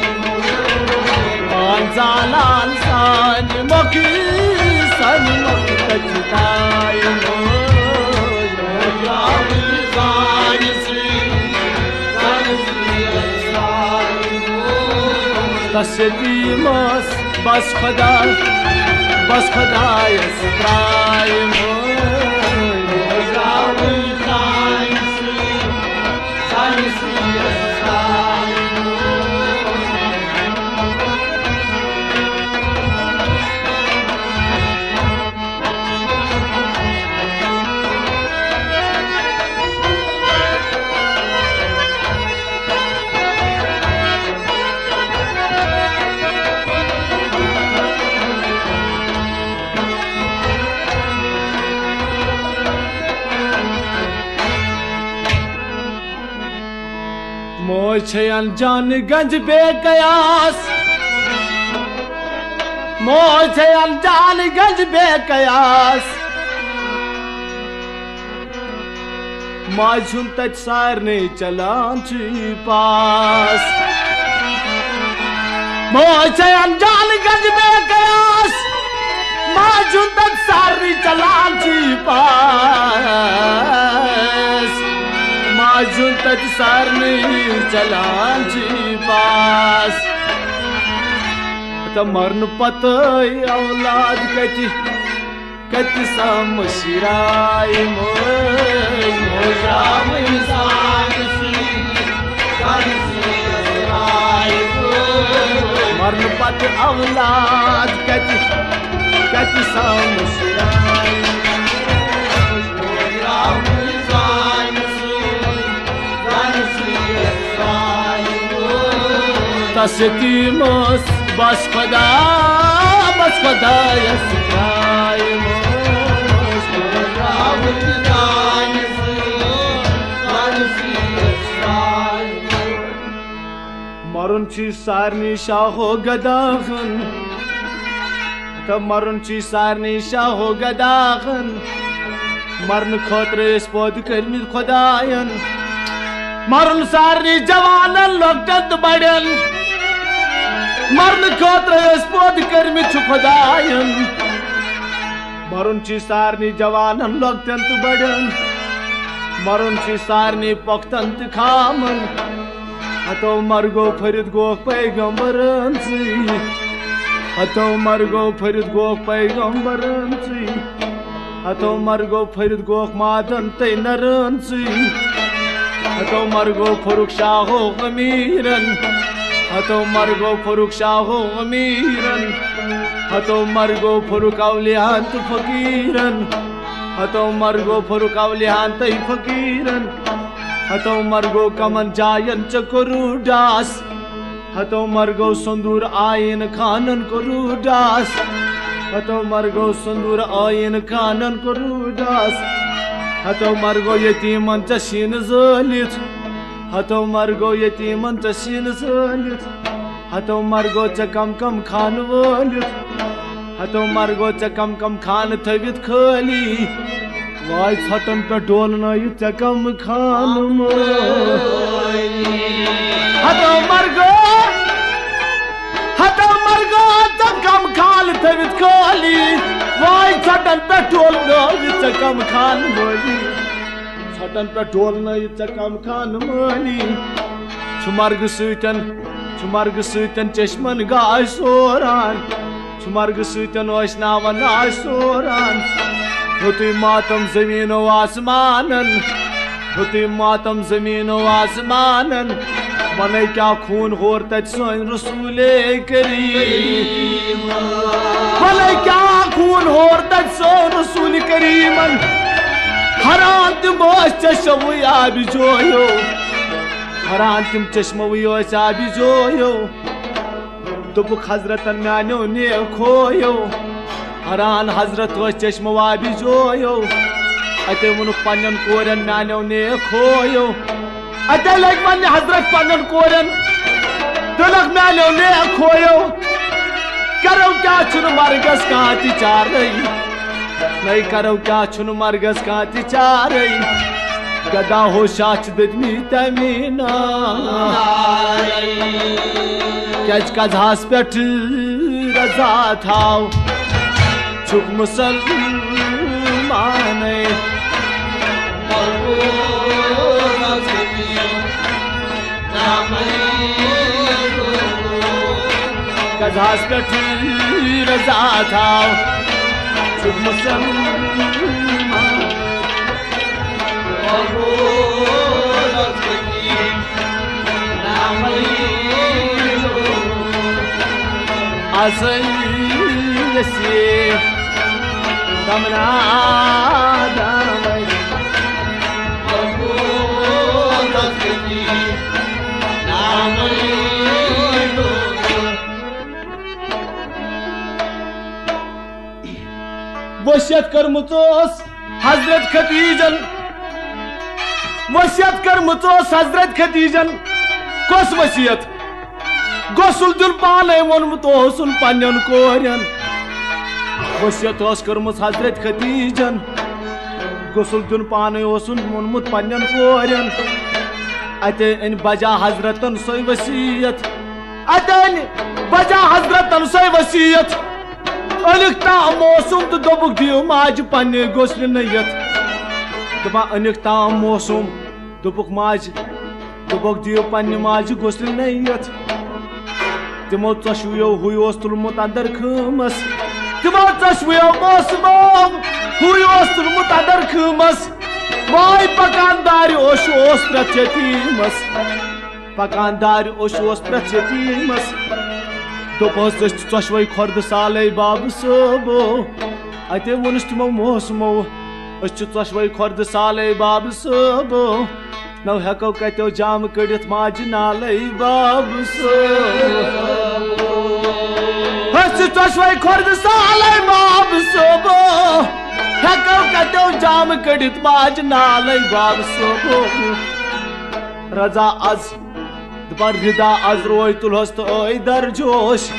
पान जालान सान मुख तचताय मोज मोज रावल जानसी असराय तस्ती मस बस खुदा सत्राय रावल जानसी असराय मोज अनजान गंज बेकयास मोज अनजान गंज बेकयास माजुन तच सारने चलान पास मोज अनजान गंज बेकयास माजुन तच सारने चलान पास माजुन तच सारने चलान पास त मरन पत औलाद कति समशिराय मोज रावल जानसी असराय मरन पत औलाद कति समशिराय रावल जानसी असराय तस्ती मस बस खुदा सत्राय रावल जानसी असराय मरुन छी सारनी शाहो गदाखन तब मरुन छी सारनी शाहो गदाखन मरन खतरे पौध कर्मित खुदायन मरुन सारनी जवानन लोकटत बड़न मरन खतरे पौध कर्मित खुदायन मरुन छी सारनी जवानन लोकटत बड़न मरुन छी सारनी पख्तंत खामन हतो मरगो फरिद गो पैगंबरन सी हतो मरगो फरिद गो पैगंबरन सी हतो मरगो फरिद गो मादन तै नरन सी हतो मरगो फरुख शाहो अमीरन हतो मरगो फरुख शाहो अमीरन हतो मरगो फरुख औलियान तु फकीरन हतो मरगो फरुख औलियान तै फकीरन हतो मरगो कमन जायन चकोरु डास हतो मरगो सुंदूर आयन खानन कोरु डास हतो मरगो सुंदूर आयन खानन कोरु डास हतो मरगो यतीमन चशीन जलित हतो मरगो यतीमन चशीन जलित हतो मरगो चकम कम खान वलित हतो मरगो चकम कम खान थवित खाली वाय छटन पे डोलना यु चकम खान हतो मरगो चकम खान थवित खाली वाय छटन पे डोलना यु चकम खान मोली छटन पे डोलना यु चकम खान मोली छुमर्ग सूतन चश्मन गाय सोरान छुमर्ग सूतन ओशनावन आय सोरान हुती मातम जमीनो आसमानन हुती मातम जमीनो आसमानन बने क्या खून होर तच सोन रसूले करीम बने क्या खून होर तच सोन रसूल करीमन हरान तिम चश्मो आबि जोयो हरान तिम चश्मो आबि जोयो दुपुक हजरतन म्यानो ने खोयो हरान हजरत चश्मो आबि जोयो अते वनुक पन्न कोरन म्यानो ने खोयो अते लग वन हजरत पन्न कोरन दुलक म्यानो ने खोयो करो क्या छुन मरगस कांति चारई नहीं करो क्या छुन मरगस कांति चारई गदा हो शाच ददमी तमीना कज कजास पेट रजा थाव छुक मुसलमान कजास पेट रजा थाव छुक मुसलमान असयसी दमना दामई वसियत करमुत हजरत खदीजन वसियत करमुत हजरत खदीजन कस वसियत गोसल दिन पाने वोनमुत ओसुन पन्नन कोरन वसियत कर्मुत हजरत खदीजन गोसल दिन पाने ओसुन वोनमुत पन्नन कोरन अते इन बजा हजरतन सोई वसियत अते बजा हजरतन सोई वसियत अनिकता मौसम तो दोबुक दियो माज पन्ने गोसल नयत दपा अनिकता मौसम दोबुक माज दोबुक दियो पन्ने माज गोसल नयत तिमो चशवियो हुयोस तुलमुत अंदर खमस तिमो चशवियो मौसमो हुयोस तुलमुत अंदर खमस वाय पकानदार ओशोस प्रत्यतीमस पकानदार ओशोस प्रत्यतीमस दोपहस चशवई खर्द साले बाब सोबो अते वनुस तिमो मौसमो चशवई खर्द साले बाब सोबो नौ हेको कतो जाम कड़ित माज नाले बाब सोबो चशवई खर्द साले बाब सोबो हेको कतो जाम कड़ित माज नाले बाब सोबो रजा आज पर रिदा आज रोय तुलहस तो दर जोश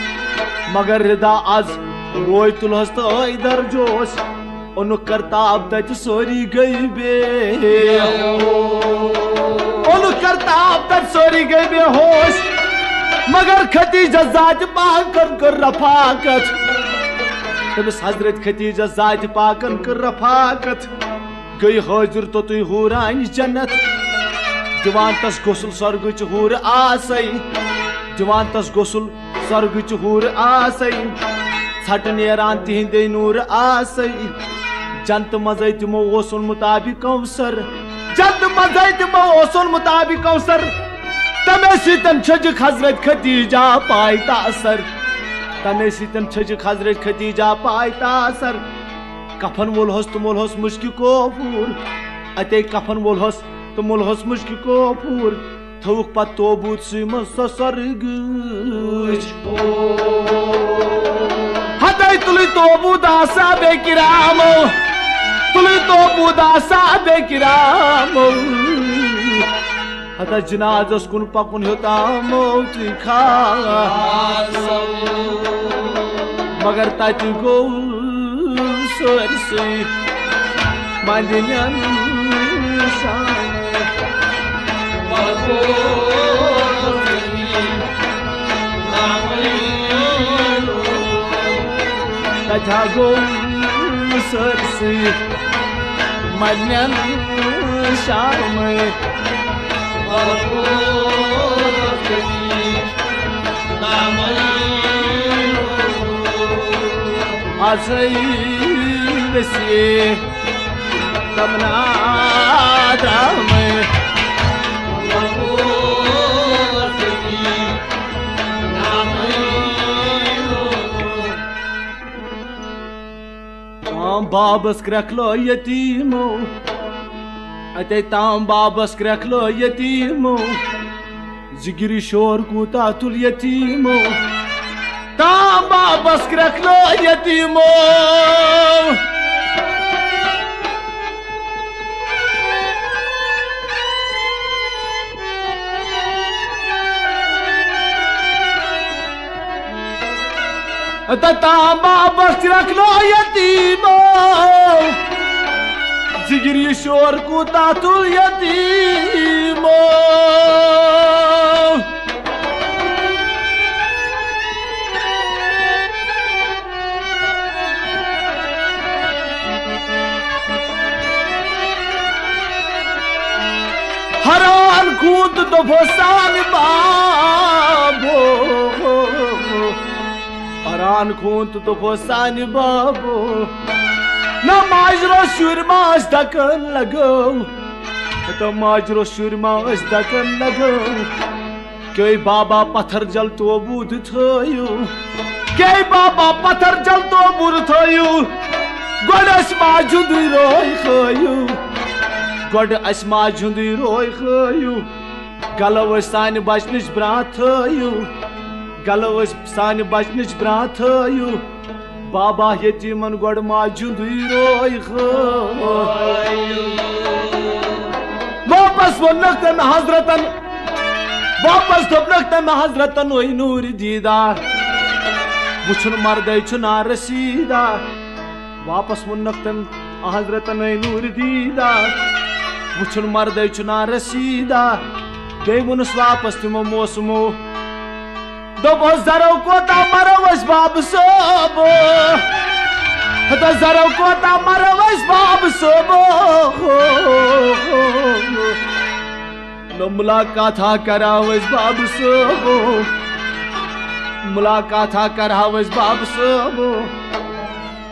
मगर रिदा आज रोय तुलहस तो दर जोश उन करताब तत सोरी गई बे उन करताब तत सोरी गई बे होश मगर खदीजा जात पाकन कर रफाकत तमिस हजरत खदीजा जात पाकन कर रफाकत गई हाजिर तो तुई हूरान जन्नत दिवान तस गोसल स्वर्ग हूर आसई दिवान तस गोसल स्वर्ग हूर आसई छट नेरान तिहिंदे नूर आसई जंत मजै तिमो ओसुन मुताबिक कौसर जंत मजै तिमो ओसुन मुताबिक कौसर तमे सितन छजक हजरत खदीजा पायता असर तमे सितन छजक हजरत खदीजा पायता असर कफन वोलहस तो मोलहस मुश्किल कोफूर अते कफन वोलहस तो मोलहस मुश्किल कोफूर थौक पत तोबूत सुम सर्ग हदै तुलि तोबूत आसा बेकिराम तुलि तोबूत आसा बेकिराम हता जनाजस कुन पकुन होता मौत खास मगर तत गो सरसी मंदिन तथा गो सरसी मंदिन शाम आसई तमना बाबस क्रकलो यतीमो अते ताम बाबस क्रखलो यतीमो जिगिरी शोर कूता तुल यतीमो ताम बाबस क्रखलो यतीमो ताम बाबस क्रखलो यतीमो जिगिरी शोर कूता तुल यतीमो हरान कूत तो भोसान बाबो हरान कूत तो भोसान बाबो न माजरो शुरमास दकन लगो तो माजरो शुरमास दकन लगो कई बाबा पत्थर जल तो बूद थयो कई बाबा पत्थर जल तो बूद थयो गोडस माजुद रोय खयो गोडस माजुद रोय खयो गलव सान बचनिश ब्रा थयो गलव सान बचनिश ब्रा थयो बाबा यतीमन गोड माजुद रोय वापस वनक तम हजरतन वापस दोपनक तम हजरतन ओय नूर दीदार वुछन मर्दे चुना रसीदा वापस वनक तम हजरतन ओय नूर दीदार वुछन मर्दे चुना रसीदा बे वुनस वापस तमो मौसमो दोपो जरो कोता मरवस बाब सोबो तो जरो कोता मरवस बाब सोबो न मुलाकात करावस बाब सोबो मुलाकात करावस बाब सोबो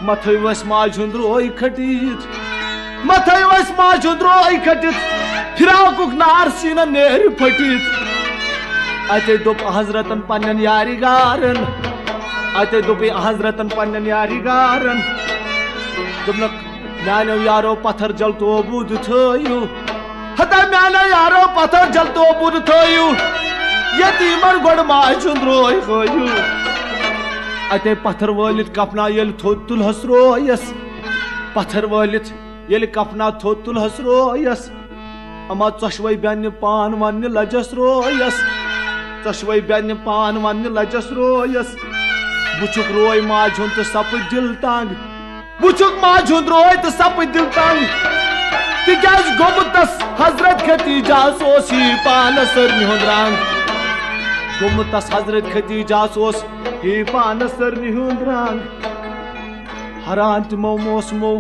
मथवस माजुंद रोय खटित मथवस माजुंद रोय खटित फिराकुक नार सीन नेर फटित अते दोप हजरतन पन्न यारी गारन अते दोप हजरतन पन्न यारी गारन दोपनक म्यानो यारो पत्थर जल तो बूद थयो हता म्यानो यारो पत्थर जल तो बूद थयो यतीमन गोड माजुंद रोय खयो अते पत्थर वलित कफना यल थोतुल हसरोयस पत्थर वलित यल कफना थोतुल हसरोयस अमा चशवई बेन पान वन लजस रोयस चशवई बेन पान वन लजस रोयस बुचुक रोय माजुन तो सप दिल तंग बुचुक माजुन रोय तो सप दिल तंग तिकाज गोमुतस हजरत खतीजा सोसी पान सर निहुन रंग गोमुतस हजरत खतीजा सोस ही पान सर निहुन रंग हरान तमो मौसमो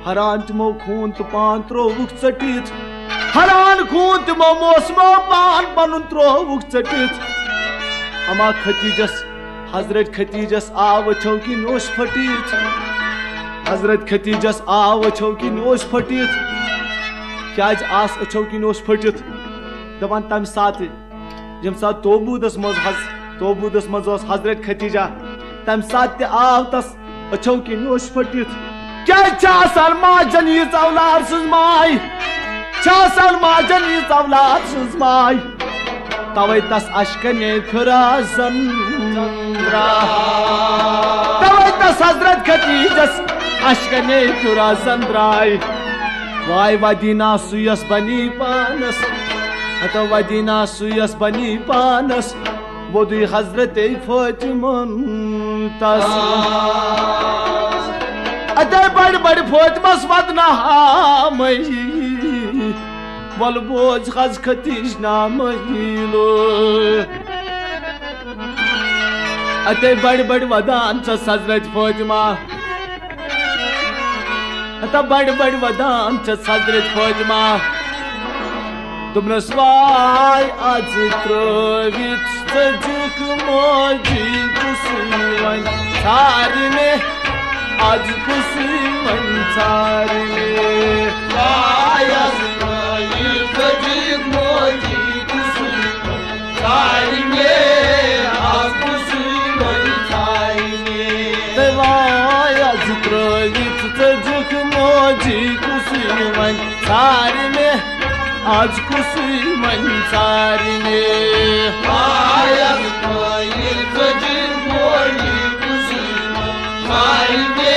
हरान तमो खून तो पान त्रोवुक चटित हरान खून तमो मौसमो पान पनुन त्रोवुक चटित अमा खतीजस हजरत खतीजस आव छौकी नोश फटित हजरत खतीजस आव छौकी नोश फटित क्या आस छौकी नोश फटित दपान तम साथ यम साथ तोबूदस मज हजरत खतीजा तम साथ आव तस छौकी नोश फटित क्या चासन माजन यीज औलाद सुज माय चासन माजन यीज औलाद सुज माय तवै तस अशकने खुरा जंद्रा तवै तस हजरत खतीजस अशकने खुरा जंद्राय वाय वदीना सुयस बनी पानस अत वदीना सुयस बनी पानस वोदुय हजरत फातिमन तस अते बड़ बड़ फातिमस वदना हामही वल बोझ खज खतीज नामहिलो अते बड़ बड़ वदान छस हजरत फातिमा अत बड़ बड़ वदान छस हजरत फातिमा तुमने स्वाय आज त्रोवित सजुक मोजी कुसुमन सारी में आज कुसुमन सारी में स्वाय आज त्रोवित सजुक मोजी कुसुमन सारी में आज कुसुमन सारी में स्वाय आज त्रोवित सजुक मोजी कुसुमन सारी में आज कुसुई मंसारने आयस कोई कजी मोली कुसुई मंसारने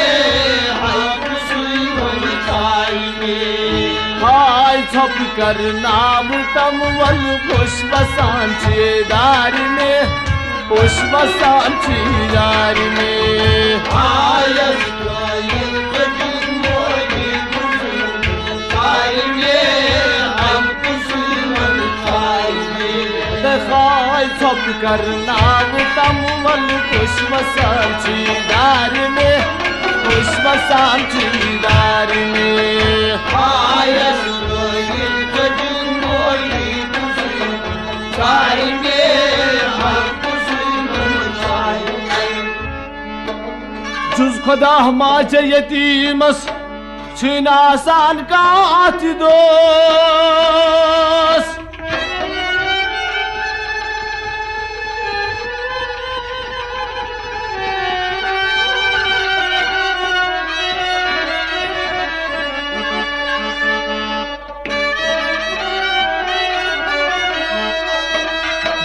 हाय कुसुई मंसारने हाय छप कर नाम तम वल पुष्प सांची दारने पुष्प सांची दारने आयस कोई कजी मोली कुसुई मंसारने हम कुसुई मंसारने खाय छप कर नाम तम वल पुष्प सांची दारने पुष्प सांची दारने आयस कोई कजी मोली कुसुई मंसारने हम कुसुई मंसारने जुज खुदा माचे यतीमस छिन आसान कात दोस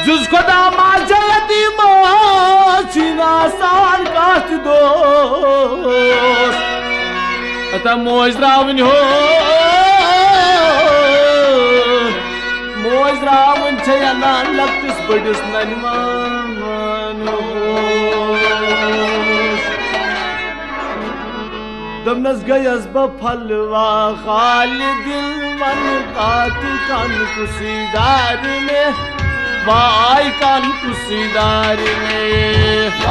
जुज खुदा माचे यतीमस छिन आसान कात दोस अतः मोज रावण हो मोज रावण छे अनान लक्तिस बड़िस ननिमान दमनस गयस बफलवा खाली दिल मन कात कान कुसीदार में वाई कान कुसीदार में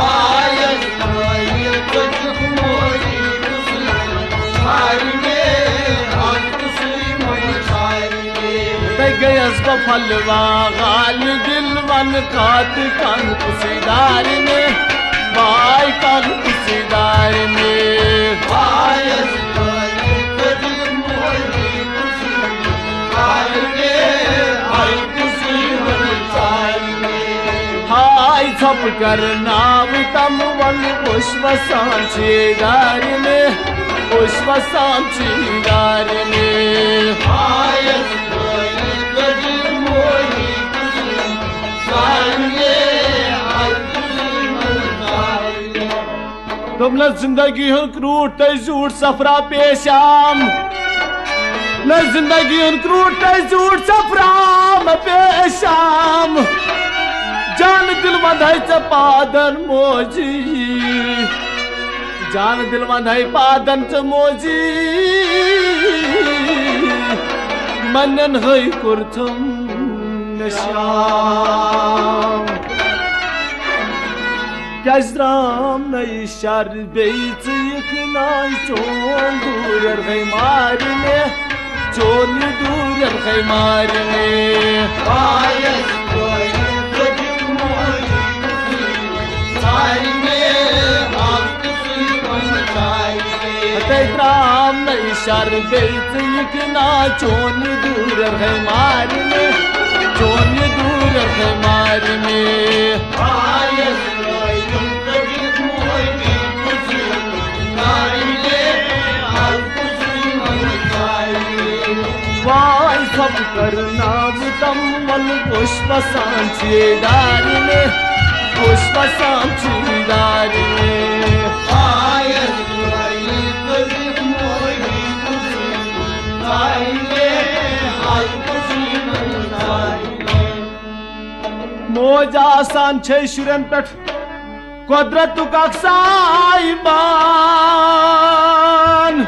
आयस कोई कजी मोली कुसुई मंसारने हम कुसुई मंसारने गयस बफलवा गाल दिल मन कात कान कुसीदार में वाई कान कुसीदार में आयस कोई कजी मोली कुसुई मंसारने हम कुसुई मंसारने हाय छप कर नाम तम वन पुष्प सांची दारने पुष्प सांची दारने आयस कोई कजी मोली कुसुई मंसारने हम कुसुई मंसारने तुम न जिंदगी हूं क्रूट तय झूठ सफरा पेशाम न जिंदगी हूं क्रूट तय झूठ सफरा पेशाम जान दिल बंधाई च पादन मोजी जान दिल बंधाई पादन च मोजी मनन हई कुर्थम नश्याम Gezram ne işar beyt yıkınay çoğun durar kıymarine çoğun durar kıymarine आयस कोई कजी मोली कुसुई मंसारने हम कुसुई मंसारने Gezram ne işar beyt yıkınay çoğun durar kıymarine çoğun durar kıymarine आयस कोई कजी मोली कुसुई मंसारने हम कुसुई मंसारने Vay सब करना तम मन पुष्प सांची दारने पुष्प सांची दारने आयस कोई कजी मोली कुसुई मंसारने हम कुसुई मंसारने मोजा आसान छे शुरन पेट कुदरत का साइबान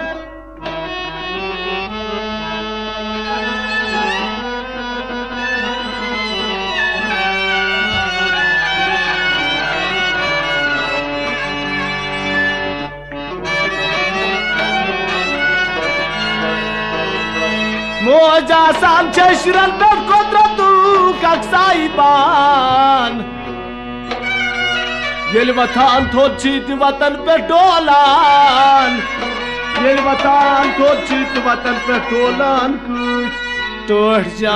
मोजा आसान छे शुरन पेट कुदरत का साइबान येल वतन थो चीत वतन पे डोलान येल वतन थो चीत वतन पे डोलान कुछ टूट जान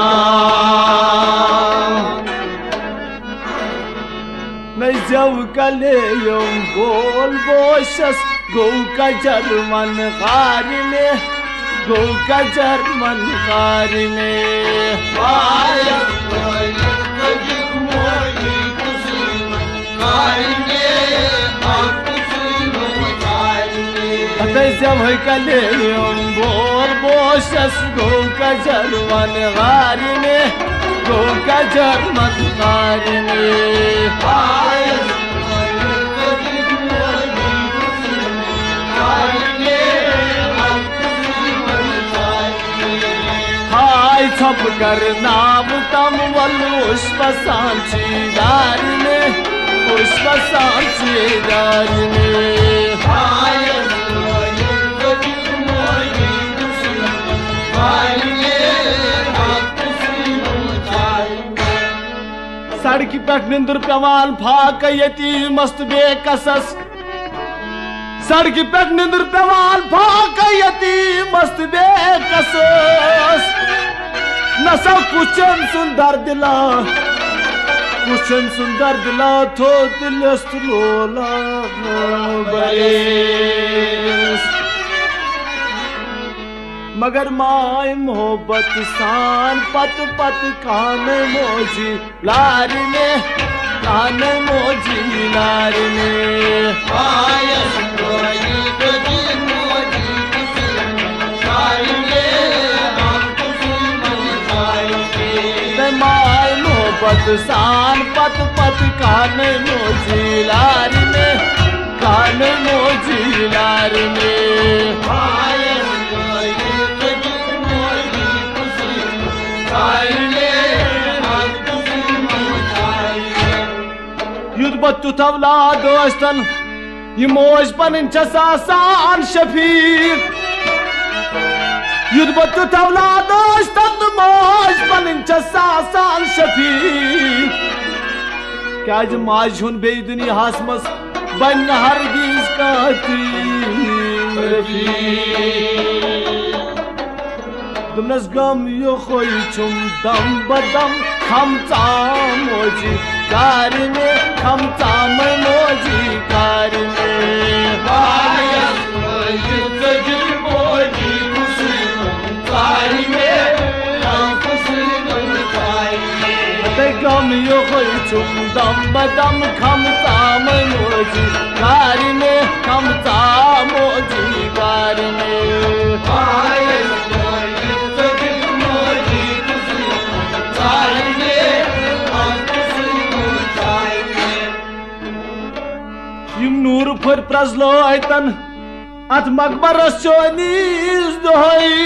मैं जब कले यम बोल बोशस गौ का जर्मन खार में गो का जर्मन कार में पायस कजिक मोजी कुसुम कारने कुसुम कारने जब कले बोर बोशस गो का जर्मन कार में गो का जर्मन कार में पायस कजिक मोजी कुसुम कारने हाय छप कर नाम तम पुष्प सांचीदार में पुष्प सांचीदार में सड़की पे निंदुर पेवान फाक यती मस्त बेकसस सड़की पे निंदुर पेवान फाक यती मस्त बेकसस नसा कुचन सुंदर दिला थो दिलस्त लोला बरेस मगर माय मोहब्बत सान पत पत कान मोजी लार में कान मोजी लार में पायस कजिक मोजी कुसुम कारने माय मोहब्बत सान पत पत कान मोजी लार में कान मोजी लार में पायस कजिक मोजी कुसुम कारने युद्ध बच्चू तवला दोस्तन ये मोज पन आसान शफीक युद्ध बच्चू तवला दोस्तन मोज पन आसान शफीक क्या माज हुन बे दुनिया मस बन हरगिज काती तुमनस गम यो खोई चुम दम बदम खम मोजी कार में खम मोजी कार में पायस कजिक मोजी कुसुम कारने कुसुम कारने गम यो खोई चुम दम बदम खम मोजी कार में खम मोजी कार में पायस कजिक मोजी कुसुम कारने कुसुम कारने यम नूर फर प्रजलो अतन अत मकबरस चोनीस दोहई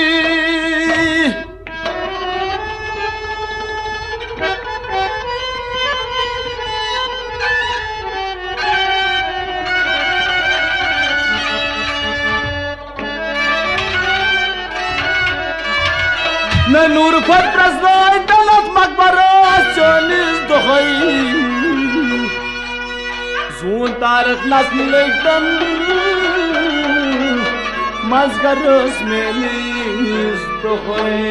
न नूर फर प्रजलो अतन अत मकबरस चोनीस दोहई Zun tarık nasmilekten mazgarız meniz dohoy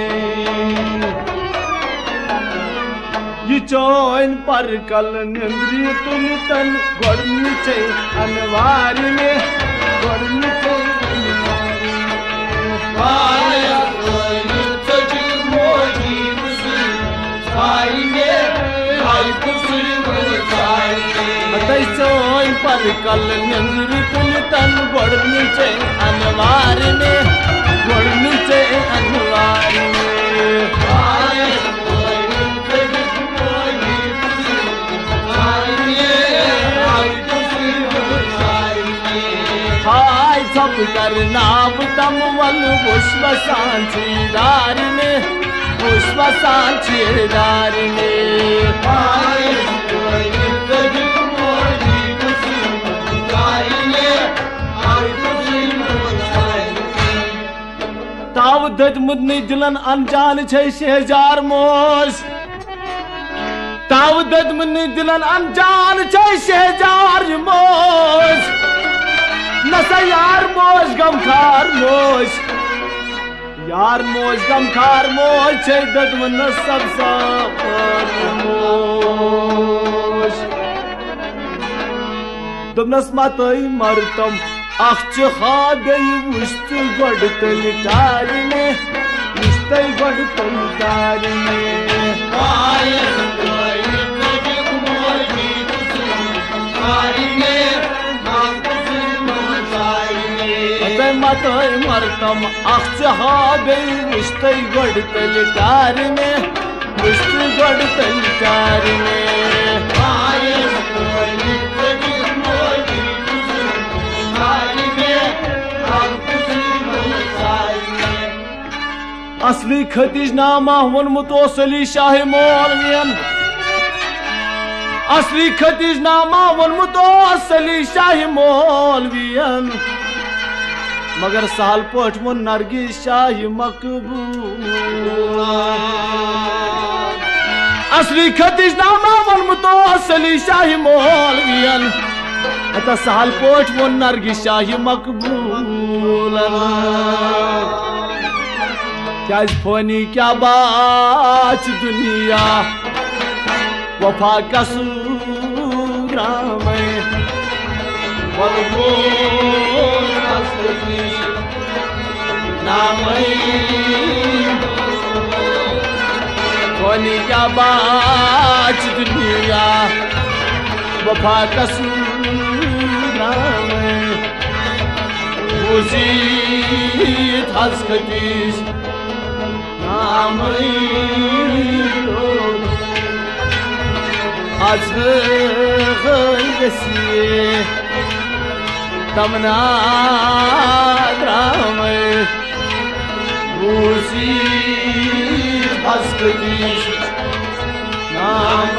Yichoin parkal nindri tulitan gorniche anvari me gorniche पायस कजिक मोजी कुसुम कारने कुसुम कारने Choin parkal nindri tulitan gorniche anvari me gorniche anvari me पायस कजिक मोजी कुसुम कारने कुसुम कारने हाय छप कर नाम तम पुष्प सांचीदार में पुष्प सांचीदार में पायस कजिक मोजी कुसुम कारने कुसुम कारने ताव दत मुदनी दिलन अनजान छे शहजार मोश ताव दत मुदनी दिलन अनजान छे शहजार मोश नसा यार मोश गमखार मोश यार मोश गमखार मोश छे दत मुन सब मोश दुमनस मातई मरतम अख खाबे वुस्त गड तल टारने वुस्त गड तल टारने मत मरतम अख हाबे वुस्त गड तल टारने वुस्त गड तल टारने असली खतीज नामा वनमुत अली शाह मौलवियन असली खतीज नामा वनमुत अली शाह मौलवियन मगर साल पठ वो नरगिस शाह मकबूल असली खतीज नामा वनमुत अली शाह मौलवियन अता साल पठ वो नरगिस शाह मकबूल क्या फोनी क्या बात दुनिया वफा का सूरा में फोनी क्या बात दुनिया वफा का सूरा में वजीद हस्कतीस आज गसी तमना द्राम बूसी हस्कती नाम